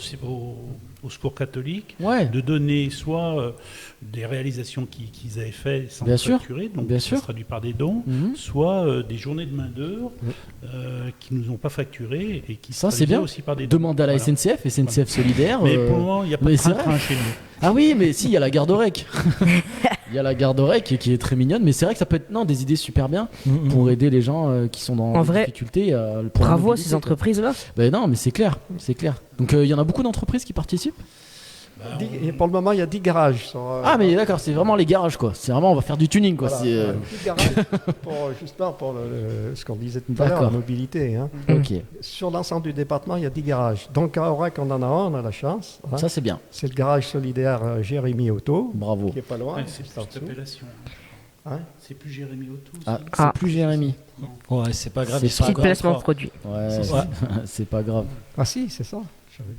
Secours catholique, de donner soit des réalisations qu'ils avaient faites sans facturer, donc ça se traduit par des dons, soit des journées de main-d'œuvre qui ne nous ont pas facturé et qui se traduisent aussi par des dons. Demande à la SNCF solidaire. Mais pour le moment, il n'y a pas de train chez nous. Ah oui, mais si, il y a la gare d'Aurec. Il y a la gare d'Aurec qui est très mignonne, mais c'est vrai que ça peut être des idées super bien pour aider les gens qui sont dans des difficultés. Bravo à ces entreprises-là. Ben non, mais c'est clair. Donc il y en a beaucoup d'entreprises qui participent. Et pour le moment, il y a 10 garages. Mais d'accord, c'est vraiment les garages, quoi. C'est vraiment, on va faire du tuning, quoi. Voilà, 10 garages justement pour ce qu'on disait tout à l'heure, la mobilité. Hein. Sur l'ensemble du département, il y a 10 garages. Donc à Aurec, on en a un, on a la chance. Hein. Ça, c'est bien. C'est le garage solidaire Jérémy Auto. Bravo. Qui est pas loin. C'est plus appellation. C'est plus Jérémy Auto. C'est plus Jérémy. Ouais, c'est pas grave. C'est petit placement de produit. Ouais, c'est pas grave. Ah si, c'est ça.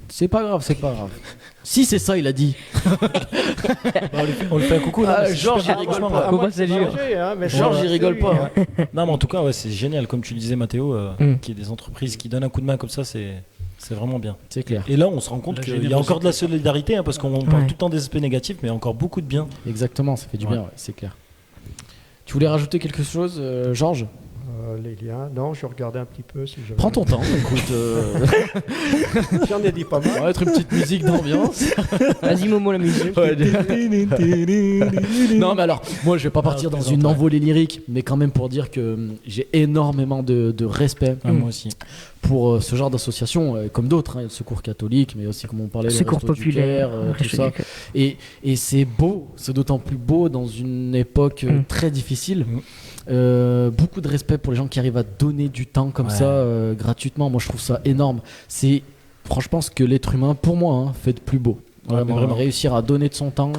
C'est pas grave. Si c'est ça, il a dit. On le fait un coucou. Georges, il rigole pas. Georges, il rigole pas. Non, mais en tout cas, c'est génial. Comme tu le disais, Mathéo, qu'il y ait des entreprises qui donnent un coup de main comme ça, c'est vraiment bien. C'est clair. Et là, on se rend compte qu'il y a encore de la solidarité, parce qu'on parle tout le temps des aspects négatifs, mais encore beaucoup de bien. Exactement, ça fait du bien, c'est clair. Tu voulais rajouter quelque chose, Georges? Les liens, non, je regardais un petit peu. Si prends ton temps, écoute. J'en ai dit pas mal. On va mettre une petite musique d'ambiance. Vas-y, Momo, la musique. Non, mais alors, moi, je vais pas partir dans une envolée lyrique, mais quand même pour dire que j'ai énormément de respect. Moi aussi. pour ce genre d'association, comme d'autres, le Secours catholique, mais aussi comme on parlait, Secours les Restos du populaire, Caire, tout ça. Et c'est beau, c'est d'autant plus beau dans une époque très difficile. Beaucoup de respect pour les gens qui arrivent à donner du temps comme ça gratuitement. Moi je trouve ça énorme. C'est franchement ce que l'être humain pour moi fait de plus beau. Vraiment réussir à donner de son temps.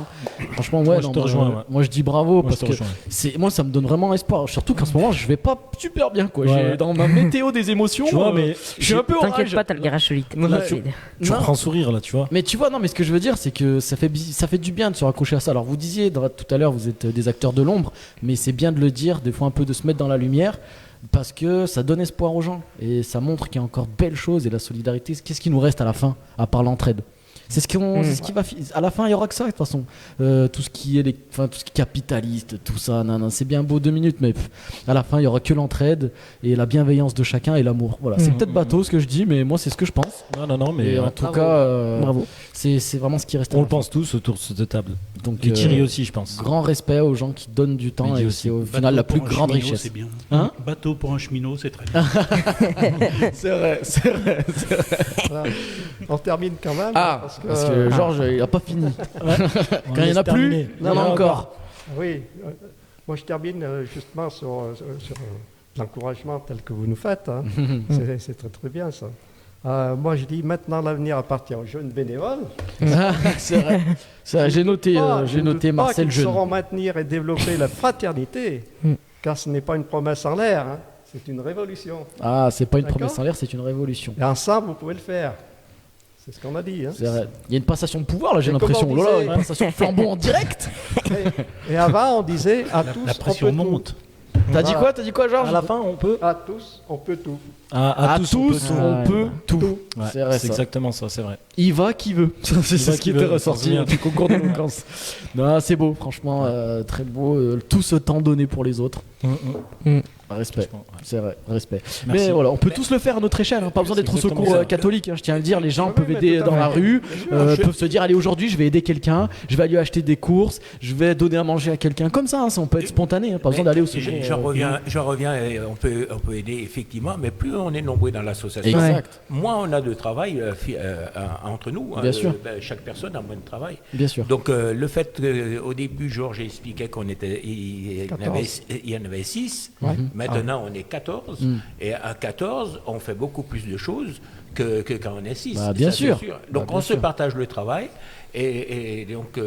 Franchement moi je dis bravo parce que moi ça me donne vraiment espoir. Surtout qu'en ce moment je vais pas super bien quoi. J'ai dans ma météo des émotions. Tu vois, mais je suis un peu orage. T'inquiète pas, t'as le garage solide. Tu prends sourire là, tu vois. Mais tu vois, non, mais ce que je veux dire, c'est que ça fait du bien de se raccrocher à ça. Alors vous disiez tout à l'heure, vous êtes des acteurs de l'ombre, mais c'est bien de le dire, des fois un peu de se mettre dans la lumière, parce que ça donne espoir aux gens et ça montre qu'il y a encore de belles choses et la solidarité. Qu'est-ce qui nous reste à la fin, à part l'entraide? C'est ce qui va à la fin il y aura que ça de toute façon. Tout ce qui est tout ce qui est capitaliste, tout ça, c'est bien beau 2 minutes, mais à la fin il y aura que l'entraide et la bienveillance de chacun et l'amour. Voilà, c'est peut-être bateau ce que je dis, mais moi c'est ce que je pense. Non, mais et en tout cas, bravo. C'est vraiment ce qui reste. On le pense tous autour de cette table. Donc et Thierry aussi, je pense. Grand respect aux gens qui donnent du temps et c'est au final la plus grande richesse. C'est bien. Bateau pour un cheminot, c'est très bien. C'est vrai. Voilà. On termine quand même. Parce que Georges il a pas fini. Quand il y en a plus, non encore. Oui, moi je termine justement sur l'encouragement tel que vous nous faites. C'est très très bien ça. Moi je dis maintenant l'avenir appartient aux jeunes bénévoles. C'est vrai. J'ai noté Marcel Jeune. Ils sauront maintenir et développer la fraternité, car ce n'est pas une promesse en l'air, c'est une révolution. C'est pas une promesse en l'air, c'est une révolution. Et ensemble vous pouvez le faire. C'est ce qu'on a dit. C'est vrai. Il y a une passation de pouvoir là, j'ai l'impression. Une passation de flambeau en direct. Et avant, on disait à tous. La pression monte. T'as dit quoi, Georges? À la fin, on peut. À tous, on peut tout. À tous, on peut tout. C'est vrai, c'est exactement ça, c'est vrai. Il va qui veut. C'est ce qui était ressorti du concours d'éloquence. Non, c'est beau, franchement, très beau. Tout ce temps donné pour les autres. Respect, c'est vrai, respect. Merci. Mais voilà, on peut tous le faire à notre échelle, pas besoin d'être au secours catholique, je tiens à le dire, les gens peuvent aider dans la rue, peuvent se dire allez aujourd'hui je vais aider quelqu'un, je vais aller acheter des courses, je vais donner à manger à quelqu'un, comme ça, on peut être spontané, pas besoin d'aller au secours. J'en reviens, on peut aider effectivement, mais plus on est nombreux dans l'association, moins on a de travail entre nous, bien sûr. Chaque personne a moins de travail. Bien sûr. Donc le fait qu'au début Georges expliquait il y en avait 6, maintenant on est 14, et à 14 on fait beaucoup plus de choses que quand on est 6. Bien sûr. Donc on se partage le travail et donc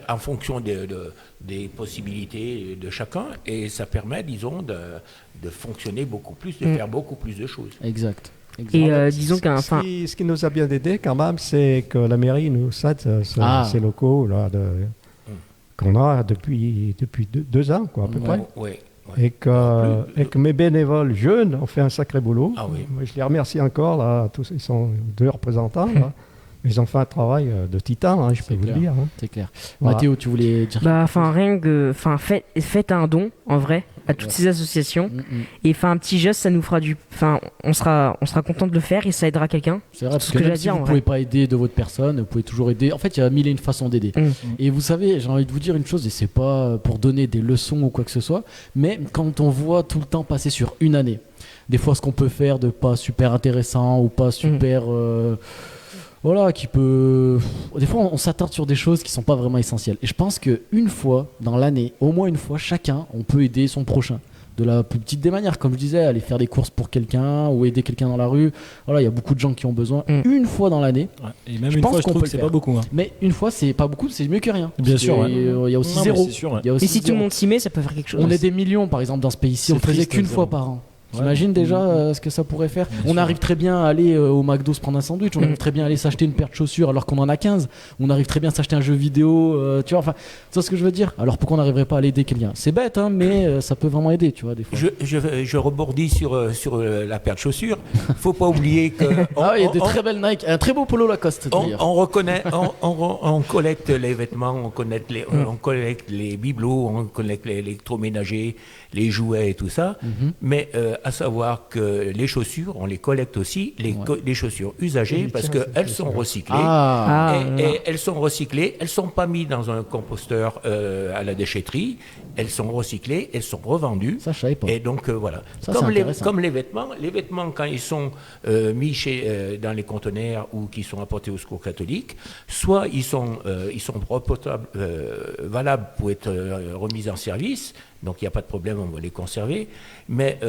en fonction des possibilités de chacun, et ça permet disons de fonctionner beaucoup plus, de faire beaucoup plus de choses. Exact. Et disons ce qui nous a bien aidé quand même, c'est que la mairie nous cède ces locaux là, qu'on a depuis 2 ans quoi, à peu près. Et que mes bénévoles jeunes ont fait un sacré boulot. Je les remercie encore, là, tous, ils sont 2 représentants. Là. Ils ont fait un travail de titan, je peux vous le dire. C'est clair. Voilà. Mathéo, tu voulais dire faites un don, en vrai, à toutes ces associations. Et un petit geste, ça nous fera on sera content de le faire et ça aidera quelqu'un. C'est vrai, parce que même si vous ne pouvez pas aider de votre personne, vous pouvez toujours aider. En fait, il y a 1001 façons d'aider. Et vous savez, j'ai envie de vous dire une chose, et c'est pas pour donner des leçons ou quoi que ce soit, mais quand on voit tout le temps passer sur une année, des fois ce qu'on peut faire de pas super intéressant ou pas super... Voilà, qui peut... Des fois, on s'attarde sur des choses qui sont pas vraiment essentielles. Et je pense qu'une fois dans l'année, au moins une fois, chacun, on peut aider son prochain. De la plus petite des manières, comme je disais, aller faire des courses pour quelqu'un ou aider quelqu'un dans la rue. Voilà, il y a beaucoup de gens qui ont besoin. Une fois dans l'année. Et même une fois, je trouve que c'est pas beaucoup. Mais une fois, c'est pas beaucoup, c'est mieux que rien. Bien sûr. Il y a aussi zéro. Et si tout le monde s'y met, ça peut faire quelque chose. On est des millions, par exemple, dans ce pays-ci. On le faisait qu'une fois par an. T'imagines déjà ce que ça pourrait faire. On arrive très bien à aller au McDo se prendre un sandwich, on arrive très bien à aller s'acheter une paire de chaussures alors qu'on en a 15, on arrive très bien à s'acheter un jeu vidéo, tu vois, c'est ce que je veux dire. Alors pourquoi on n'arriverait pas à l'aider quelqu'un? C'est bête mais ça peut vraiment aider, tu vois, des fois. Je rebondis sur la paire de chaussures. Faut pas oublier que il y a des très belles Nike, un très beau polo Lacoste d'ailleurs. On collecte les vêtements, on collecte les bibelots, on collecte l'électroménager, les jouets et tout ça, mais à savoir que les chaussures, on les collecte aussi, les chaussures usagées, parce qu'elles sont recyclées. Et elles sont recyclées, elles ne sont pas mises dans un composteur à la déchetterie, elles sont recyclées, elles sont revendues. Ça, je savais pas. Et donc, voilà. Ça, Comme les vêtements, quand ils sont mis dans les conteneurs ou qui sont apportés au secours catholique, soit ils sont repotables, valables pour être remis en service, donc il n'y a pas de problème, on va les conserver, mais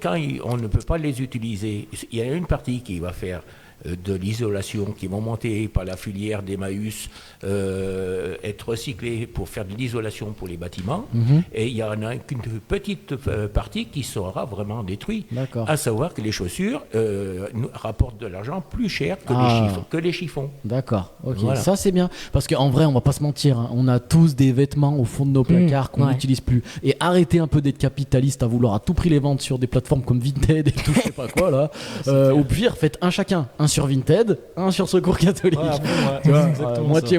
quand on ne peut pas les utiliser, il y a une partie qui va faire de l'isolation, qui vont monter par la filière d'Emmaüs, être recyclés pour faire de l'isolation pour les bâtiments, et il y en a qu'une petite partie qui sera vraiment détruite, à savoir que les chaussures nous rapportent de l'argent plus cher que les chiffons. D'accord, ok, voilà. Ça c'est bien, parce qu'en vrai on va pas se mentir, hein, on a tous des vêtements au fond de nos placards qu'on n'utilise plus, et arrêtez un peu d'être capitaliste à vouloir à tout prix les vendre sur des plateformes comme Vinted et tout, je sais pas quoi là, au pire faites un chacun, un sur Vinted, un sur Secours Catholique,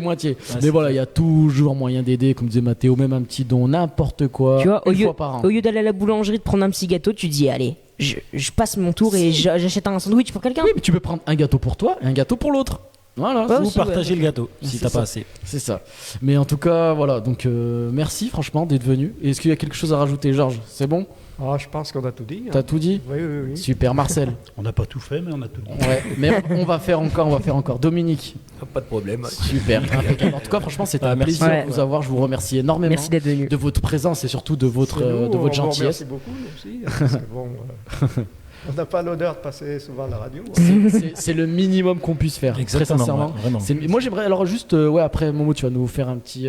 moitié. Mais voilà, il y a toujours moyen d'aider, comme disait Mathéo, même un petit don, n'importe quoi, tu vois, une fois par an. Au lieu d'aller à la boulangerie de prendre un petit gâteau, tu dis allez, je passe mon tour et j'achète un sandwich pour quelqu'un. Oui, mais tu peux prendre un gâteau pour toi et un gâteau pour l'autre. Voilà, ou partager le gâteau si t'as pas assez. C'est ça. Mais en tout cas, voilà. Donc merci franchement d'être venu. Est-ce qu'il y a quelque chose à rajouter, Georges? C'est bon? Je pense qu'on a tout dit. T'as tout dit? Oui. Super, Marcel. On n'a pas tout fait, mais on a tout dit. Ouais, mais on va faire encore. Dominique. Pas de problème. Super. En tout cas, franchement, c'était un plaisir de vous avoir. Je vous remercie énormément. Merci d'être venu. De votre présence et surtout de votre gentillesse. Merci beaucoup aussi. Parce que bon, on n'a pas l'honneur de passer souvent à la radio. C'est le minimum qu'on puisse faire. Exactement, très sincèrement. Ouais, moi, j'aimerais alors juste, après Momo, tu vas nous faire un petit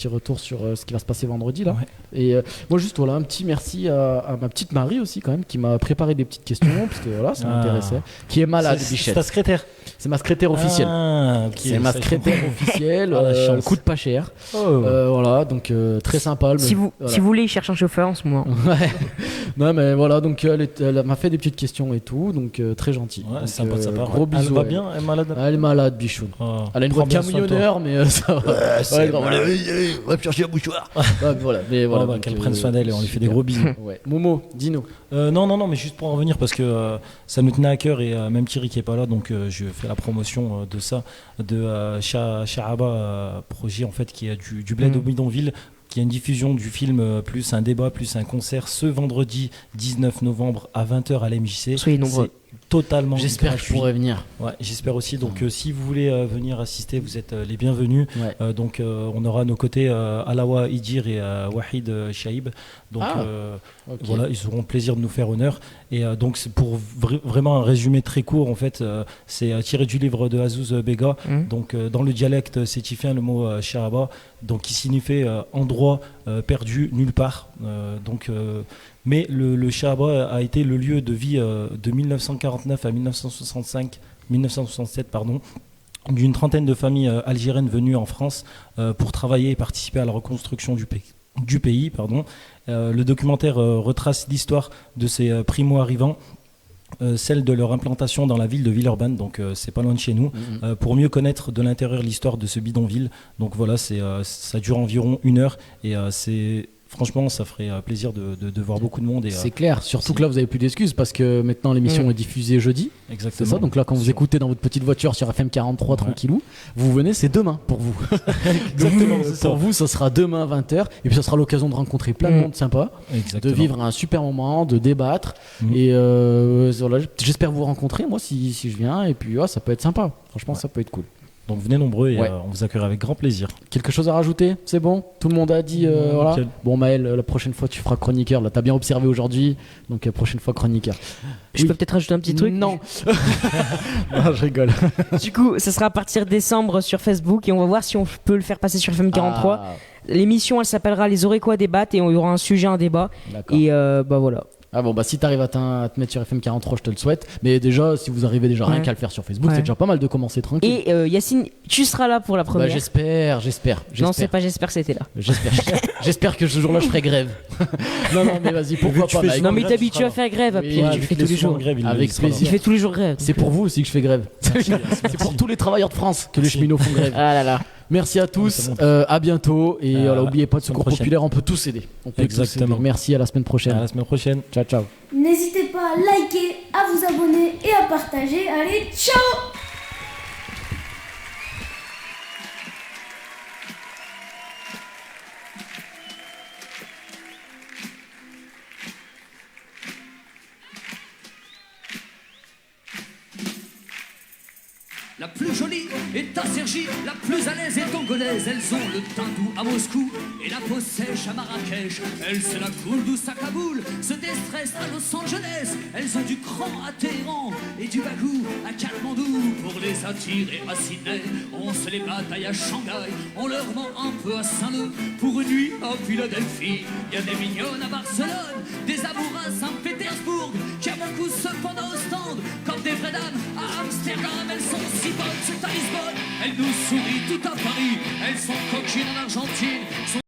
retour sur ce qui va se passer vendredi là. Ouais. Et moi, juste un petit merci à ma petite Marie aussi quand même, qui m'a préparé des petites questions parce que voilà, ça m'intéressait. Qui est malade, Bichette. C'est ta secrétaire. C'est ma secrétaire officielle. Okay, c'est ma secrétaire officielle. Elle coûte pas cher. Voilà, donc très sympa. Si vous voulez, il cherche un chauffeur en ce moment. Ouais. Non, mais voilà, donc elle m'a fait des petites questions et tout, donc très gentil. Ouais, sympa de sa part. Gros bisous. Elle va bien, elle est malade. Elle est malade, bichoune. Elle a une voix de camionneur, mais ça va. On va chercher un mouchoir. Voilà, mais voilà. Qu'elle prenne soin d'elle et on lui fait des gros bisous. Ouais. Momo, dis-nous. Non, mais juste pour en revenir parce que ça nous tenait à cœur et même Thierry qui est pas là, donc je fais la promotion de ça, de Shahaba projet en fait qui est du Bled au Bidonville, qui a une diffusion du film plus un débat plus un concert ce vendredi 19 novembre à 20h à l'MJC. Soyez nombreux. Totalement. J'espère que je pourrai venir. Ouais, j'espère aussi. Donc, si vous voulez venir assister, vous êtes les bienvenus. Ouais. Donc, on aura à nos côtés Alawa Idir et Wahid Shaib. Donc, voilà, ils auront le plaisir de nous faire honneur. Et donc, c'est pour vraiment un résumé très court, en fait, c'est tiré du livre de Azouz Bega. Donc, dans le dialecte sétifien, le mot Shahaba, donc qui signifie endroit perdu nulle part. Mais le Shahaba a été le lieu de vie de 1949 à 1967 d'une trentaine de familles algériennes venues en France pour travailler et participer à la reconstruction du pays. Le documentaire retrace l'histoire de ces primo-arrivants, celle de leur implantation dans la ville de Villeurbanne, donc c'est pas loin de chez nous, pour mieux connaître de l'intérieur l'histoire de ce bidonville. Donc voilà, ça dure environ 1 heure et c'est... Franchement, ça ferait plaisir de voir beaucoup de monde. C'est clair, surtout que là, vous n'avez plus d'excuses parce que maintenant l'émission est diffusée jeudi. Exactement. C'est ça, donc là, quand vous écoutez dans votre petite voiture sur FM 43 tranquillou, vous venez, c'est demain pour vous. Exactement, pour vous, ça sera demain 20h et puis ça sera l'occasion de rencontrer plein de monde sympa, de vivre un super moment, de débattre. Et voilà, j'espère vous rencontrer, moi, si je viens. Et puis, ça peut être sympa. Franchement, ça peut être cool. Donc venez nombreux et on vous accueillera avec grand plaisir. Quelque chose à rajouter? C'est bon? Tout le monde a dit voilà. Bon Maël, la prochaine fois tu feras chroniqueur. Là t'as bien observé aujourd'hui, donc prochaine fois chroniqueur. Je peux peut-être rajouter un petit truc? Non. Non, je rigole. Du coup, ça sera à partir de décembre sur Facebook et on va voir si on peut le faire passer sur FM 43. L'émission elle s'appellera Les Orecois débattent et il y aura un sujet, un débat. D'accord. Et voilà. Ah bon, si t'arrives à te mettre sur FM 43, je te le souhaite. Mais déjà, si vous arrivez déjà rien qu'à le faire sur Facebook, c'est déjà pas mal de commencer tranquille. Et Yacine, tu seras là pour la première. J'espère. Non, c'est pas j'espère que c'était là. J'espère que ce jour-là, je ferai grève. non, mais vas-y, pourquoi pas. Non, mais t'es habitué à faire grève, Pierre. Tu fais tous les jours. Avec plaisir. Il fait tous les jours grève. C'est pour vous aussi que je fais grève. C'est pour tous les travailleurs de France que les cheminots font grève. Ah là là. Merci à tous, à bientôt. Et n'oubliez pas de Secours Populaire, on peut tous aider. Exactement. Merci, à la semaine prochaine. À la semaine prochaine. Ciao, ciao. N'hésitez pas à liker, à vous abonner et à partager. Allez, ciao! La plus jolie est à Cergy, la plus à l'aise est congolaise. Elles ont le teint doux à Moscou et la peau sèche à Marrakech. Elles c'est la cool douce à Kaboul, se déstressent à Los Angeles. Elles ont du cran à Téhéran et du bagou à Katmandou. Pour les attirer à Sydney, on se les bataille à Shanghai. On leur ment un peu à Saint-Leu pour une nuit à Philadelphie. Y a des mignonnes à Barcelone, des amours à Saint-Pétersbourg, qui a beaucoup cependant au stand, comme des vraies dames à Amsterdam. Elles sont si bonnes, c'est à Lisbonne. Elles nous sourient tout à Paris. Elles sont coquines en Argentine.